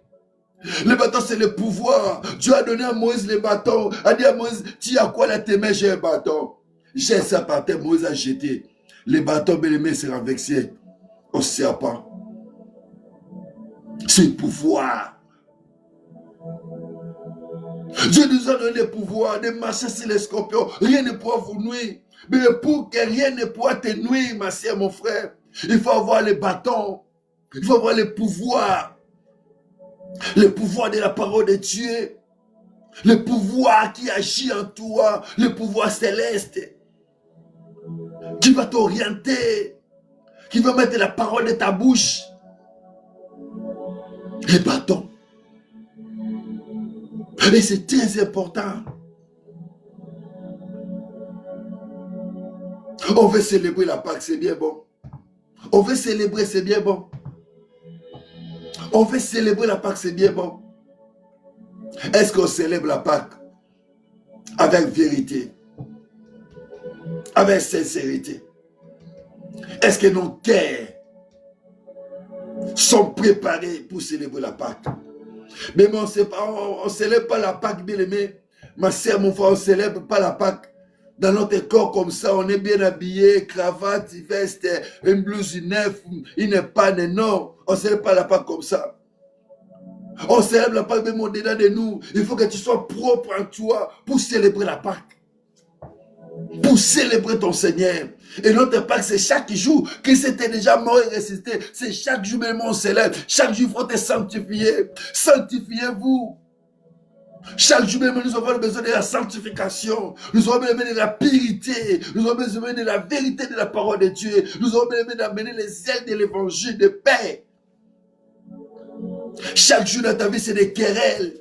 Les bâtons, c'est le pouvoir. Dieu a donné à Moïse les bâtons. A dit à Moïse, tu as quoi dans tes mains? J'ai un bâton. J'ai ça par terre, Moïse a jeté. Les bâtons, bien aimé, c'est renversé au serpent. C'est le pouvoir. Dieu nous a donné le pouvoir de marcher sur les scorpions. Rien ne pourra vous nuire. Mais pour que rien ne pourra te nuire, ma soeur, mon frère, il faut avoir les bâtons. Il faut avoir le pouvoir. Le pouvoir de la parole de Dieu. Le pouvoir qui agit en toi. Le pouvoir céleste. Qui va t'orienter. Qui va mettre la parole de ta bouche. Les bâtons. Et c'est très important. On veut célébrer la Pâque, c'est bien bon. On veut célébrer, c'est bien bon. On veut célébrer la Pâque, c'est bien bon. Est-ce qu'on célèbre la Pâque avec vérité, avec sincérité? Est-ce que nos cœurs sont préparés pour célébrer la Pâque? Mais on ne célèbre pas la Pâque, bien aimé. Ma soeur, mon frère, on ne célèbre pas la Pâque dans notre corps comme ça. On est bien habillé, cravate, veste, une blouse neuve, une panne. Non, on ne célèbre pas la Pâque comme ça. On célèbre la Pâque même au-dedans de nous. Il faut que tu sois propre en toi pour célébrer la Pâque. Pour célébrer ton Seigneur. Et notre Pâque, c'est chaque jour. Christ était déjà mort et ressuscité. C'est chaque jour même on célèbre. Chaque jour, il faut te sanctifier. Sanctifiez-vous. Chaque jour même, nous avons besoin de la sanctification. Nous avons besoin de la purité. Nous avons besoin de la vérité de la parole de Dieu. Nous avons besoin d'amener les ailes de l'évangile de paix. Chaque jour dans ta vie, c'est des querelles.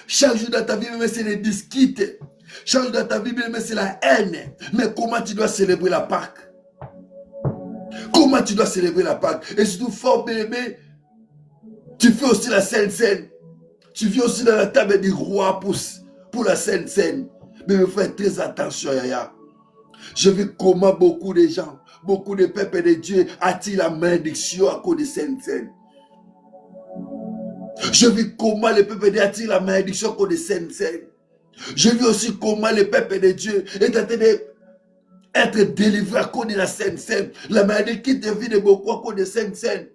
Chaque jour dans ta vie, même, c'est des disputes. Chaque jour dans ta vie, même, c'est la haine. Mais comment tu dois célébrer la Pâque? Comment tu dois célébrer la Pâque? Et surtout, fort bien-aimé, tu fais aussi la Sainte Seine. Tu viens aussi dans la table du roi pour la Sainte Seine. Mais il faut faire très attention, Yaya. Je vis comment beaucoup de gens, beaucoup de peuples de Dieu attirent la malédiction à cause de Sainte Seine. Je vis comment les peuples de Dieu attirent la malédiction à cause de Sainte Seine. Je vis aussi comment les peuples de Dieu est en train d'être délivrés à cause de la Sainte Seine. La maladie qui devient de beaucoup à cause de Sainte Seine.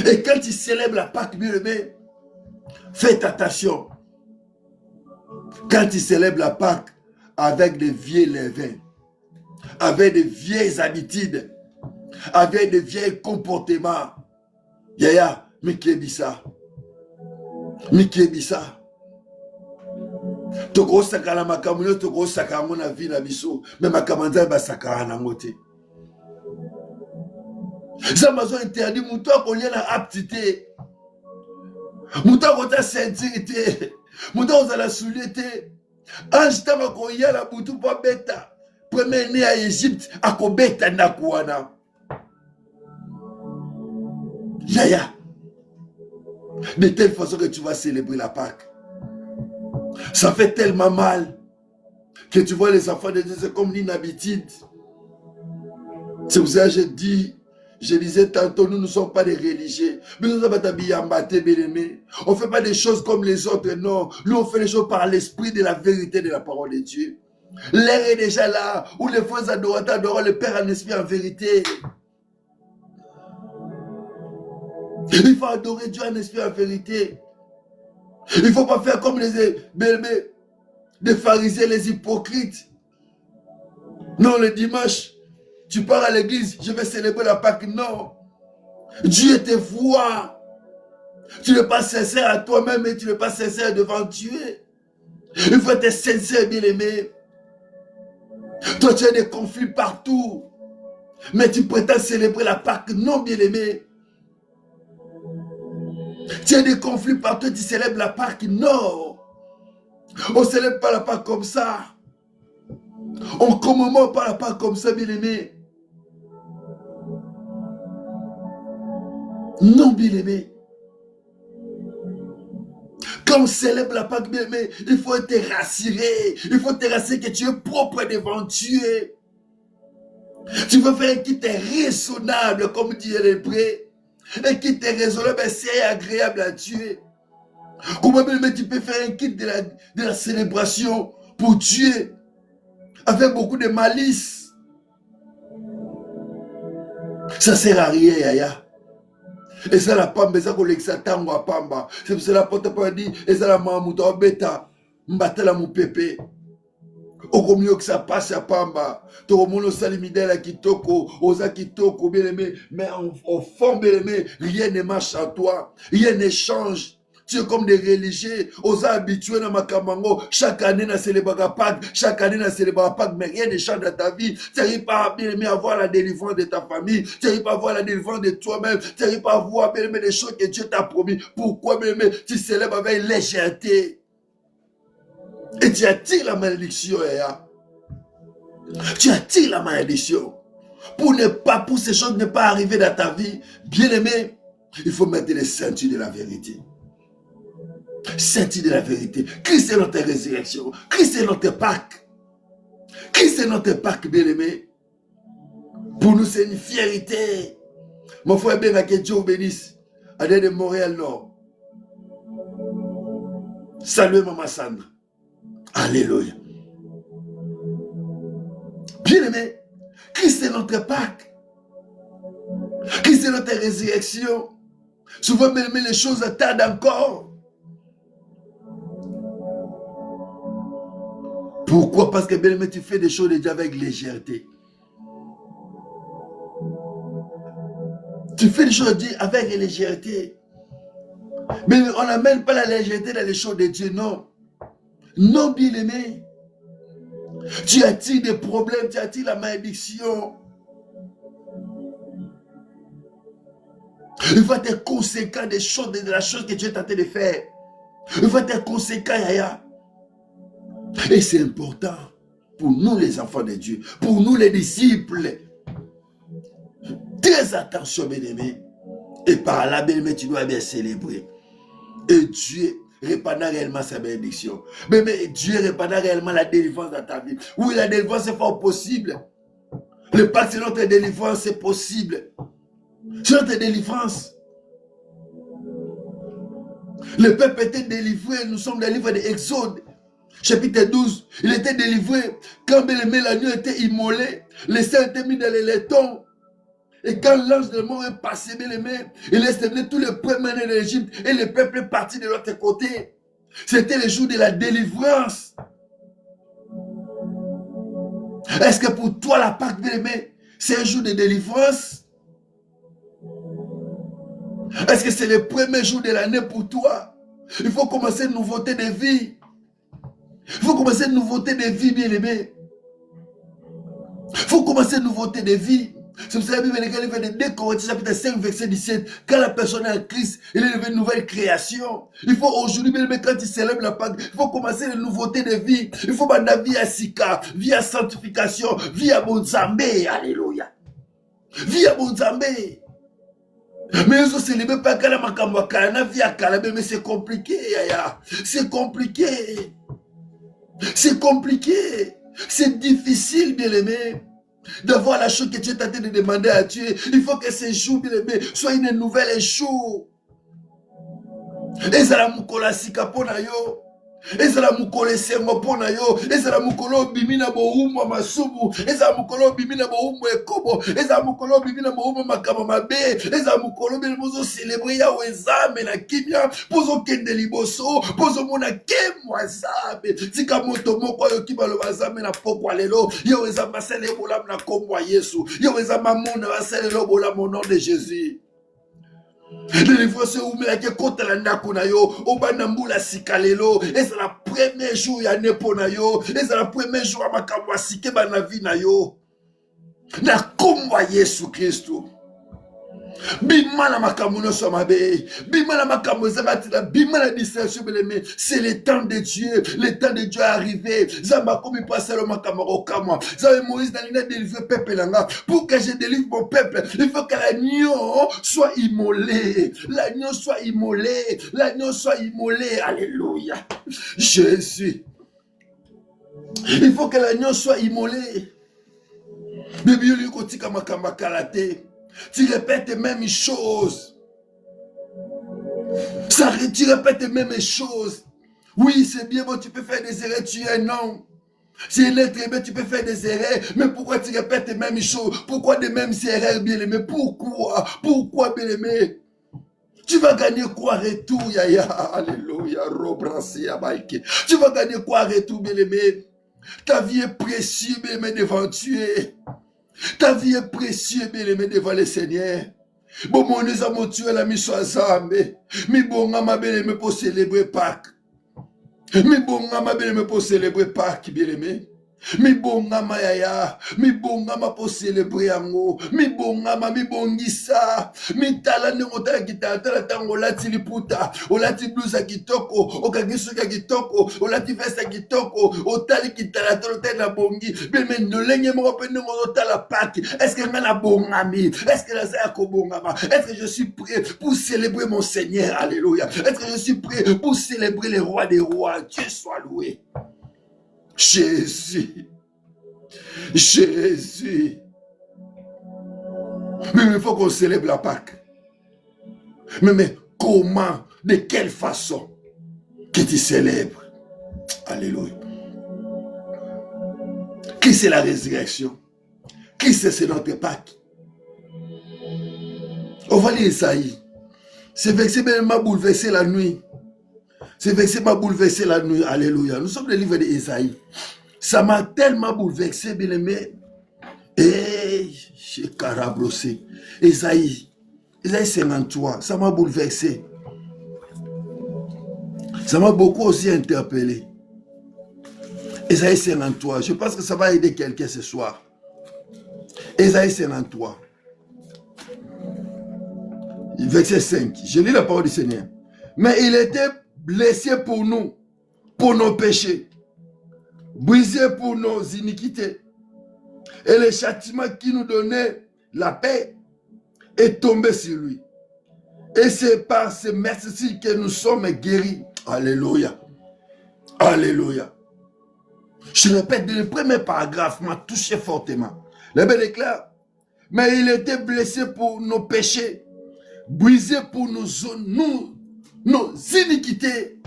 Et quand tu célèbres la Pâque, bien-aimé, faites attention. Quand tu célèbres la Pâque avec des vieux levains, avec des vieilles habitudes, avec des vieux comportements, Yaya, Mikebisa. Mikebisa. Toko sakala makamuyo, toko sakamo na vie na biso, mais makamanza ba sakala na moté. Ça m'a interdit, mouton qu'on y a la aptité. Mouton qu'on a sincérité. Mouton qu'on a la souliété. Ange tama qu'on y a la boutou pas bêta. Premier né à Égypte, à ko bêta na kouana. Yaya. De telle façon que tu vas célébrer la Pâque. Ça fait tellement mal que tu vois les enfants de Dieu, c'est comme une habitude. C'est pour ça que je disais tantôt, nous ne sommes pas des religieux. Mais nous sommes bien-aimés. On ne fait pas des choses comme les autres, non. Nous, on fait les choses par l'esprit de la vérité de la parole de Dieu. L'heure est déjà là, où les faux adorateurs adorent le Père en esprit en vérité. Il faut adorer Dieu en esprit en vérité. Il ne faut pas faire comme les pharisiens, les hypocrites. Non, le dimanche, tu pars à l'église, je vais célébrer la Pâque. Non. Dieu te voit. Tu n'es pas sincère à toi-même et tu n'es pas sincère devant Dieu. Il faut être sincère, bien-aimé. Toi, tu as des conflits partout. Mais tu prétends célébrer la Pâque. Non, bien-aimé. Tu as des conflits partout, tu célèbres la Pâque. Non. On ne célèbre pas la Pâque comme ça. On ne commémore pas la Pâque comme ça, bien-aimé. Non, bien-aimé. Quand on célèbre la Pâque, bien-aimé, il faut te rassurer. Il faut te rassurer que tu es propre devant Dieu. Tu veux faire un qui t'est raisonnable, comme dit l'hébreu. Un qui t'est raisonnable, c'est agréable à Dieu. Comment bien-aimé, tu peux faire un kit de la célébration pour Dieu avec beaucoup de malice. Ça ne sert à rien, Yaya. Et ça la pamba, ça collègue ça tango à pamba. C'est pour cela que la dit, et ça la mamouta beta, mbatela mon pépé. Au mieux que ça passe à pamba. Tout le monde salimidela kitoko, osa kitoko, bien aimé. Mais au fond, bien aimé, rien ne marche à toi. Rien ne change. Tu es comme des religieux, aux habitués dans ma Makamango. Chaque année, on célèbre la Pâque. Chaque année, on célèbre la Pâque, mais rien ne change dans ta vie. Tu n'arrives pas à bien aimer avoir la délivrance de ta famille. Tu n'arrives pas à avoir la délivrance de toi-même. Tu n'arrives pas à voir bien aimer les choses que Dieu t'a promis. Pourquoi bien aimer tu célèbres avec légèreté? Et tu attires la malédiction, Yaya. Tu attires la malédiction. Pour ces choses ne pas arriver dans ta vie, bien-aimé, il faut mettre les ceintures de la vérité. Ceintures de la vérité. Christ est notre résurrection. Christ est notre Pâques. Christ est notre Pâques, bien-aimé. Pour nous, c'est une fierté. Mon frère Ben, que Dieu vous bénisse. Adèle de Montréal-Nord. Salut, Maman Sandra. Alléluia. Bien-aimé, Christ est notre Pâques. Christ est notre résurrection. Souvent, bien-aimé, les choses tardent encore. Pourquoi? Parce que, bien-aimé, tu fais des choses déjà avec légèreté. Tu fais des choses avec légèreté. Mais on n'amène pas la légèreté dans les choses de Dieu, non. Non, bien-aimé. Tu attires des problèmes, tu attires la malédiction. Il faut être conséquent des choses, de la chose que Dieu est en train de faire. Il faut être conséquent, Yaya. Et c'est important pour nous les enfants de Dieu, pour nous les disciples. Très attention, bien-aimé. Et par là, bien-aimé, tu dois bien célébrer. Et Dieu répandra réellement sa bénédiction. Mais Dieu répandra réellement la délivrance dans ta vie. Oui, la délivrance est fort possible. Le Pâques, c'est notre délivrance, c'est possible. C'est notre délivrance. Le peuple était délivré. Nous sommes dans le livre de Exode, chapitre 12. Il était délivré. Quand bien-aimé, l'agneau était immolé, les saints étaient mis dans les laitons. Et quand l'ange de mort est passé, bien-aimé, il a exterminé tous les premiers-nés de l'Égypte et le peuple est parti de l'autre côté. C'était le jour de la délivrance. Est-ce que pour toi, la Pâque, bien-aimé, c'est un jour de délivrance? Est-ce que c'est le premier jour de l'année pour toi? Il faut commencer une nouveauté de vie. Il faut commencer une nouveauté de vie, bien-aimé. Il faut commencer une nouveauté de vie. C'est pour ça que la Bible dit dans 2 Corinthiens chapitre 5 verset 17, quand la personne est en Christ, il est une nouvelle création. Il faut aujourd'hui, bien-aimé, quand tu célèbres la Pâque, il faut commencer une nouveauté de vie. Il faut faire la vie à Sika, vie à sanctification, vie à Bonzambe. Alléluia. Vie à Bonzambe. Mais ils ont célébré pas quand la Makambo Kana, vie à Kalabé, mais c'est compliqué, Yaya. C'est compliqué. C'est compliqué. C'est difficile, bien-aimé, d'avoir la chose que tu es en train de demander à Dieu. Il faut que ce jour, bien-aimé, soit une nouvelle jour. Ezala mukola sika pona yo. Ezala mukolo esengo pona yo. Ezala mukolo bimina boumwa masubu. Ezala mukolo bimina boumwa ekobo. Ezala mukolo bimina boumwa makama mabe. Ezala mukolo bimina bozo célébrer ya wezame na kimia. Pozo kende liboso. Pozo mona kemwa zabe. Tika moto moko yo kibalo bazame na pokwa lelo. Yo wezama basele bolam na komwa Yesu. Yo wezama mona basele lo bolam au nom de Jésus. Délivrance ou melake kota la ndako na yo obana mbula sikalelo et c'est la premier jour ya nepo na yo et c'est la premier jour ya makambo asike bana vie na yo na kombo Yesu Kristo. Bimala makambo no so mabe, bimala makambo zabatila, bimala distraction beleme. C'est le temps de Dieu, le temps de Dieu est arrivé. Zamba komi passer le makambo okama. Zamba Moïse dans l'ina délivrer peuple langa. Pour que je délivre mon peuple, il faut que l'agneau soit immolé. L'agneau soit immolé, l'agneau soit immolé. Alléluia. Jésus. Il faut que l'agneau soit immolé. Bibi lui kotika makamba kalate. Tu répètes les mêmes choses. Tu répètes les mêmes choses. Oui, c'est bien, bon, tu peux faire des erreurs, tu es un homme. C'est un être humain, tu peux faire des erreurs. Mais pourquoi tu répètes les mêmes choses? Pourquoi des mêmes erreurs, bien-aimé? Pourquoi? Pourquoi, bien-aimé? Tu vas gagner quoi retour, Yaya? Alléluia, Robransia, Baïke. Tu vas gagner quoi retour, bien-aimé? Ta vie est précieuse, bien-aimé, devant Dieu. Ta vie est précieuse, bien-aimé, devant le Seigneur. Bon, mon nous avons tué la mission à Zambé. Mais bon, ma bien-aimé, pour célébrer Pâques. Mais bon, ma bien-aimé, pour célébrer Pâques, bien-aimé. Mi bongama yaya, mi bongama pour célébrer yango, mi bongama, mi bongisa, mi tala ngota kita, tala tango lati liputa, olati blusa kitoko, okagisu kitoko, olati vesta kitoko, otali kitala tolo tena bongi, mais no lenye mo pende ngo tala paki. Est-ce que ngana bongami? Est-ce que la saya ko bongama? Est-ce que je suis prêt pour célébrer mon Seigneur? Alléluia. Est-ce que je suis prêt pour célébrer les rois des rois? Dieu soit loué. Jésus. Jésus. Mais il faut qu'on célèbre la Pâque. Mais comment? De quelle façon que tu célèbres? Alléluia. Qui c'est la résurrection? Qui c'est notre Pâque? On va lire Isaïe. Ce verset m'a bouleversé la nuit. Ce verset m'a bouleversé la nuit. Alléluia. Nous sommes dans le livre d'Isaïe. Ça m'a tellement bouleversé, bien aimé. Et chez Carabrosé. Isaïe 53. Ça m'a bouleversé. Ça m'a beaucoup aussi interpellé. Isaïe 53. Je pense que ça va aider quelqu'un ce soir. Isaïe 53. Verset 5. Je lis la parole du Seigneur. Mais il était blessé pour nous, pour nos péchés, brisé pour nos iniquités. Et le châtiment qui nous donnait la paix est tombé sur lui. Et c'est par ce merci que nous sommes guéris. Alléluia. Alléluia. Je répète, le premier paragraphe m'a touché fortement. La Bible déclare, mais il était blessé pour nos péchés, brisé pour nos iniquités.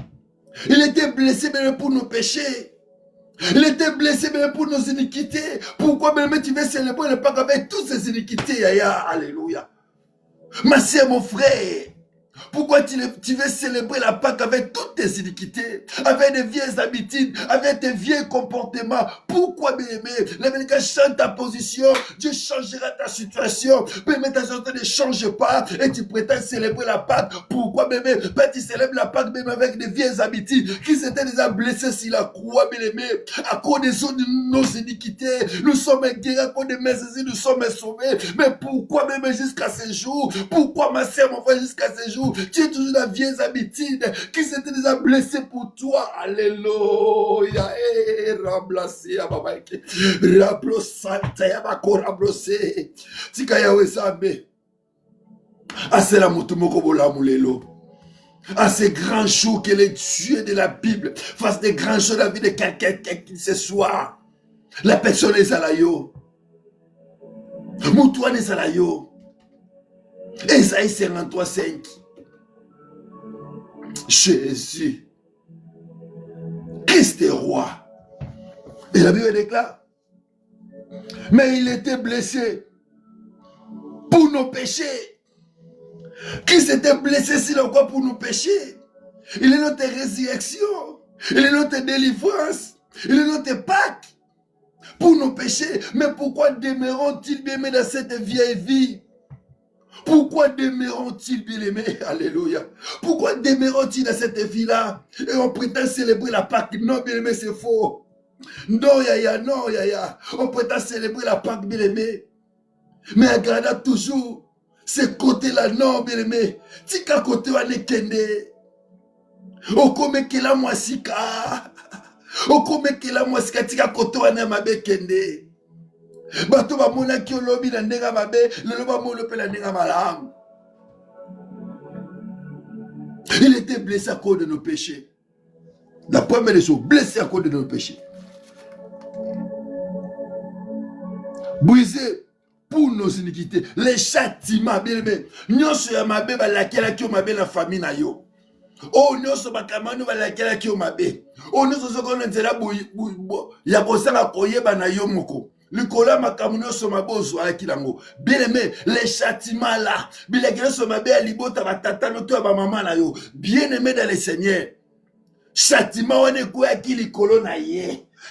Il était blessé même pour nos péchés. Il était blessé même pour nos iniquités. Pourquoi même tu veux célébrer le Pâques avec toutes ces iniquités? Alléluia. Ma sœur, mon frère, pourquoi tu veux célébrer la Pâque avec toutes tes iniquités, avec des vieilles habitudes, avec tes vieux comportements? Pourquoi, bien-aimé, l'Américain change ta position, Dieu changera ta situation, mais ta situation ne change pas et tu prétends célébrer la Pâque? Pourquoi, bien-aimé, tu célèbres la Pâque même avec des vieilles habitudes qui s'étaient déjà blessés sur la croix, bien-aimé, à cause de nos iniquités? Nous sommes guéris à cause de mes saisies, nous sommes sauvés. Mais pourquoi, même jusqu'à ce jour? Pourquoi, ma sœur, mon frère, jusqu'à ce jour? Tu es toujours dans la vieille habitude qui s'était déjà blessé pour toi. Alléluia. Remplacé à ma main. Remplacé à ma corps. Remplacé. Tika yawe sambe. Assez la mutumoko bola mulelo. À ces grands jours que les dieux de la Bible fassent des grands jours dans la vie de quelqu'un qui ce soir. La personne est à la yo. Moutouane est à la yo. Esaïe 53, 5. Jésus, Christ est roi. Et la Bible déclare, mais il était blessé pour nos péchés. Christ était blessé sur le corps pour nos péchés. Il est notre résurrection. Il est notre délivrance. Il est notre Pâque pour nos péchés. Mais pourquoi demeurons-ils bien dans cette vieille vie? Pourquoi demeurons-ils bien aimés? Alléluia. Pourquoi demeurons-ils dans cette vie-là? Et on prétend célébrer la Pâque. Non, bien aimé, c'est faux. Non, yaya, non, yaya. On prétend célébrer la Pâque, bien aimé. Mais en gardant toujours ce côté-là, non, bien aimé. Tika côté wa nekende. Okome kela mwasika. Okome kela mwasika tika côté wa ne mabe kende. Bato ba mona ki olobi na ndenga mabe, lelo ba mona pe la ndenga malamu. Il était blessé à cause de nos péchés. La première des choses, blessé à cause de nos péchés. Brisé pour nos iniquités. Les châtiments, bien aimé. Nyonso ya mabe ba lakela ki o mabe na famille na yo. Oh, nyonso ba kamano ba lakela ki o mabe. Oh, nyonso sokona nzela ya kosala koyeba na yo moko. Bien aimé, les châtiments là, bien aimé dans le Seigneur, châtiment on est quoi qui les colonne.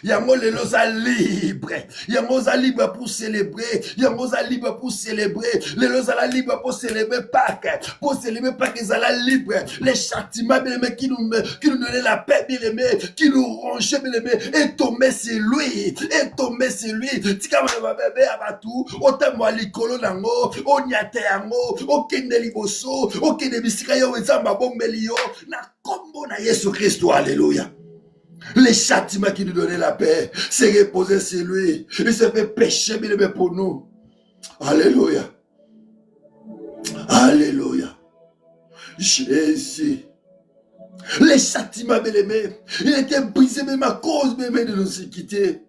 Yango lelo za libre. Yango za libre pour célébrer. Yango za libre pour célébrer. Lelo za la libre pour célébrer Pâques. Pour célébrer Pâques, ils la libre. Les châtiments, bien aimé, qui nous donnaient la paix, bien aimé, qui nous rongeaient, bien aimé, et tomber sur lui. Et tomber sur lui. Tika ma bébé abatou. Ota mo alikolo nango. Onyate yango. Okende liboso. Okende bisika yo ezamba bombelio. Na kombo na Yesu Christo. Alléluia. Les châtiments qui nous donnaient la paix, c'est reposé sur lui. Il se fait pécher, bien aimé, pour nous. Alléluia. Alléluia. Jésus. Les châtiments, bien aimé, il était brisé même à cause même de nos iniquités.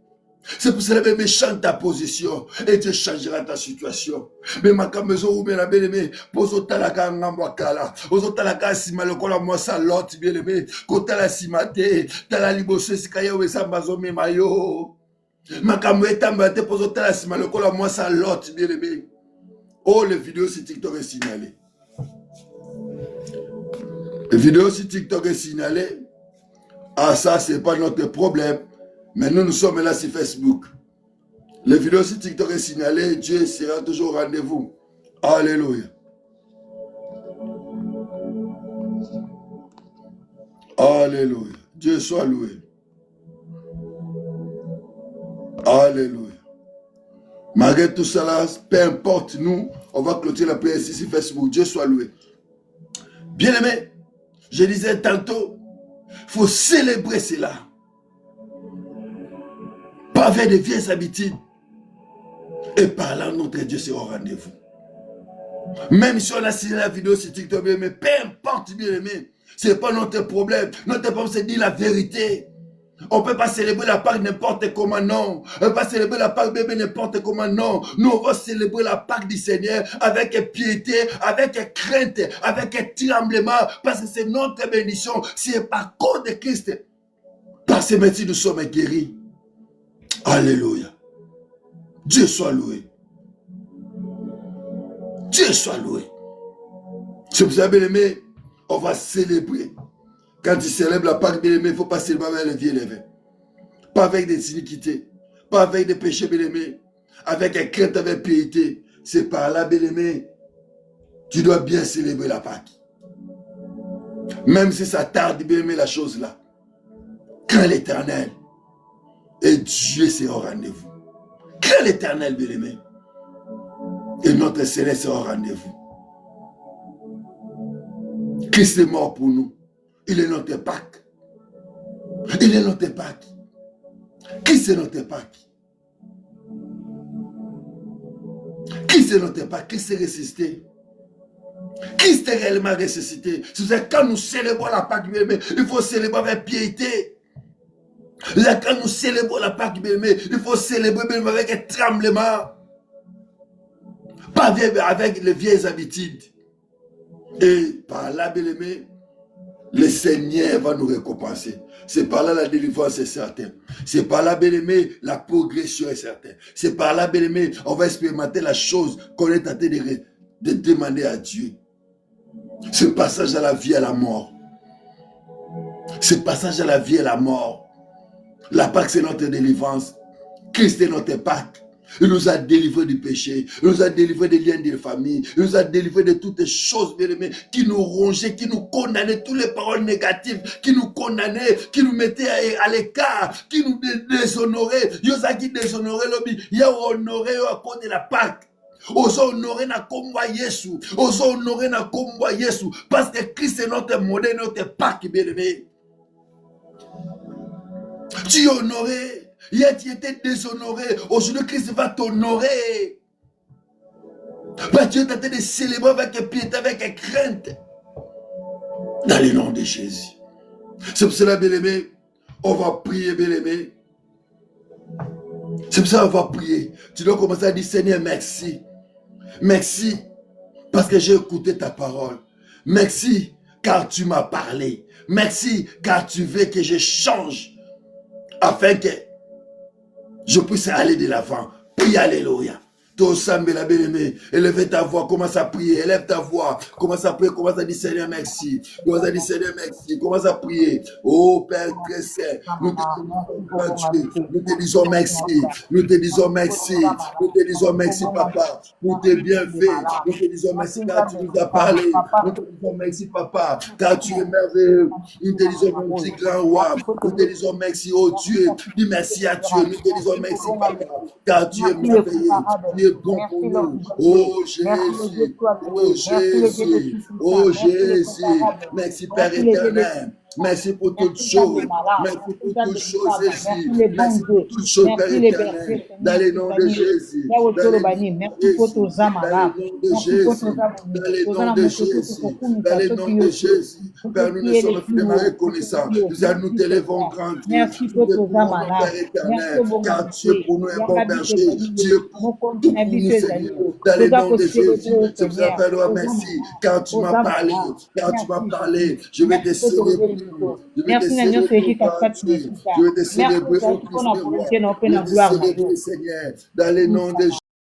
C'est pour cela que chante ta position et Dieu changera ta situation. Mais ma maison ou bien la bien aimé, pose au talaka ngambwakala, au talaka sima le kola moi sa lot bien aimé, kota la simate, tala liboso sikaya we sambazo me mayo. Ma kamweta mbate pose au talaka sima le kola moi sa lot bien aimé. Oh les vidéos sur TikTok est signalé. Les vidéos sur TikTok est signalé. Ah ça c'est pas notre problème. Mais nous sommes là sur Facebook. Les vidéos sur TikTok est signalé. Dieu sera toujours au rendez-vous. Alléluia. Alléluia. Dieu soit loué. Alléluia. Malgré tout cela, peu importe nous, on va clôturer la prière ici sur Facebook. Dieu soit loué. Bien aimé, je disais tantôt, il faut célébrer cela. Pas avec des vieilles habitudes. Et par là, notre Dieu sera au rendez-vous. Même si on a signé la vidéo sur TikTok, mais peu importe, bien aimé, ce n'est pas notre problème. Notre problème, c'est de dire la vérité. On ne peut pas célébrer la Pâque n'importe comment, non. On ne peut pas célébrer la Pâque bébé n'importe comment, non. Nous, on va célébrer la Pâque du Seigneur avec piété, avec crainte, avec tremblement, parce que c'est notre bénédiction. C'est par cause de Christ. Par ces métiers, nous sommes guéris. Alléluia. Dieu soit loué. Dieu soit loué. Si vous avez aimé, on va célébrer. Quand tu célèbres la Pâque, bien aimé, il ne faut pas célébrer avec les vieux lèvres. Pas avec des iniquités. Pas avec des péchés, bien aimé. Avec un crainte, avec piété. C'est par là, bien aimé, tu dois bien célébrer la Pâque. Même si ça tarde, bien aimé, la chose là. Quand l'Éternel et Dieu sera au rendez-vous. Quand l'Éternel, bien aimé, et notre Seigneur sera au rendez-vous. Christ est mort pour nous. Il est notre Pâque. Il est notre Pâque. Christ est notre Pâque. Christ est notre Pâque. Christ est ressuscité. Christ est réellement ressuscité. C'est quand nous célébrons la Pâque, bien aimé, il faut célébrer avec piété. Là, quand nous célébrons la Pâque, bien aimé, il faut célébrer bien aimé, avec un tremblement. Pas avec les vieilles habitudes. Et par là, bien aimé, le Seigneur va nous récompenser. C'est par là la délivrance est certaine. C'est par là, bien aimé, la progression est certaine. C'est par là, bien aimé, on va expérimenter la chose qu'on est en train de demander à Dieu. Ce passage à la vie et à la mort. Ce passage à la vie et à la mort. La Pâque, c'est notre délivrance. Christ est notre Pâque. Il nous a délivrés du péché. Il nous a délivrés des liens de famille. Il nous a délivrés de toutes les choses, bien aimées, qui nous rongeaient, qui nous condamnaient, toutes les paroles négatives, qui nous condamnaient, qui nous mettaient à l'écart, qui nous déshonoraient. Yosa qui déshonorait l'homme, il a honoré à cause de la Pâque. Oso honorer na komba Yesu. Oso honorer na komba Yesu. Parce que Christ est notre modèle, notre Pâque, bien aimé. Tu es honoré. Hier, tu étais déshonoré. Aujourd'hui, Christ va t'honorer. Tu es en train de célébrer avec piété, avec crainte. Dans le nom de Jésus. C'est pour cela, bien aimé, on va prier, bien aimé. C'est pour ça qu'on va prier. Tu dois commencer à dire, Seigneur, merci. Merci, parce que j'ai écouté ta parole. Merci, car tu m'as parlé. Merci, car tu veux que je change. Afin que je puisse aller de l'avant. Prie, alléluia. Tosambe la bien-aimée, élevez ta voix, commence à prier, élève ta voix, commence à prier, commence à dire Seigneur merci, commence à dire Seigneur merci, commence à prier. Oh Père très saint, nous te disons merci, nous te disons merci, nous te disons merci Papa, pour tes bienfaits, nous te disons merci car tu nous as parlé, nous te disons merci Papa, car tu es merveilleux, nous te disons merci grand roi, nous te disons merci oh Dieu, dis merci à Dieu, nous te disons merci Papa, car tu es merveilleux, tu es bon pour nous. Oh Jésus, oh Jésus, oh Jésus, merci Père éternel. Merci pour toutes choses. Merci pour toutes choses, Jésus. Merci pour toutes choses, Père éternel. Dans le nom de Jésus. Dans le nom de Jésus. Dans le nom de Jésus. Dans le nom de Jésus. Père, nous ne sommes finalement reconnaissants. Nous t'élèvons grand Dieu. Nous te prions, Père éternel. Car tu es pour nous un bon berger. Tu es pour nous, Seigneur. Dans le nom de Jésus. Je vous appelle, merci. Car tu m'as parlé. Car tu m'as parlé. Je vais te célébrer. Merci Seigneur, je vais te célébrer, Seigneur, dans le nom de Jésus.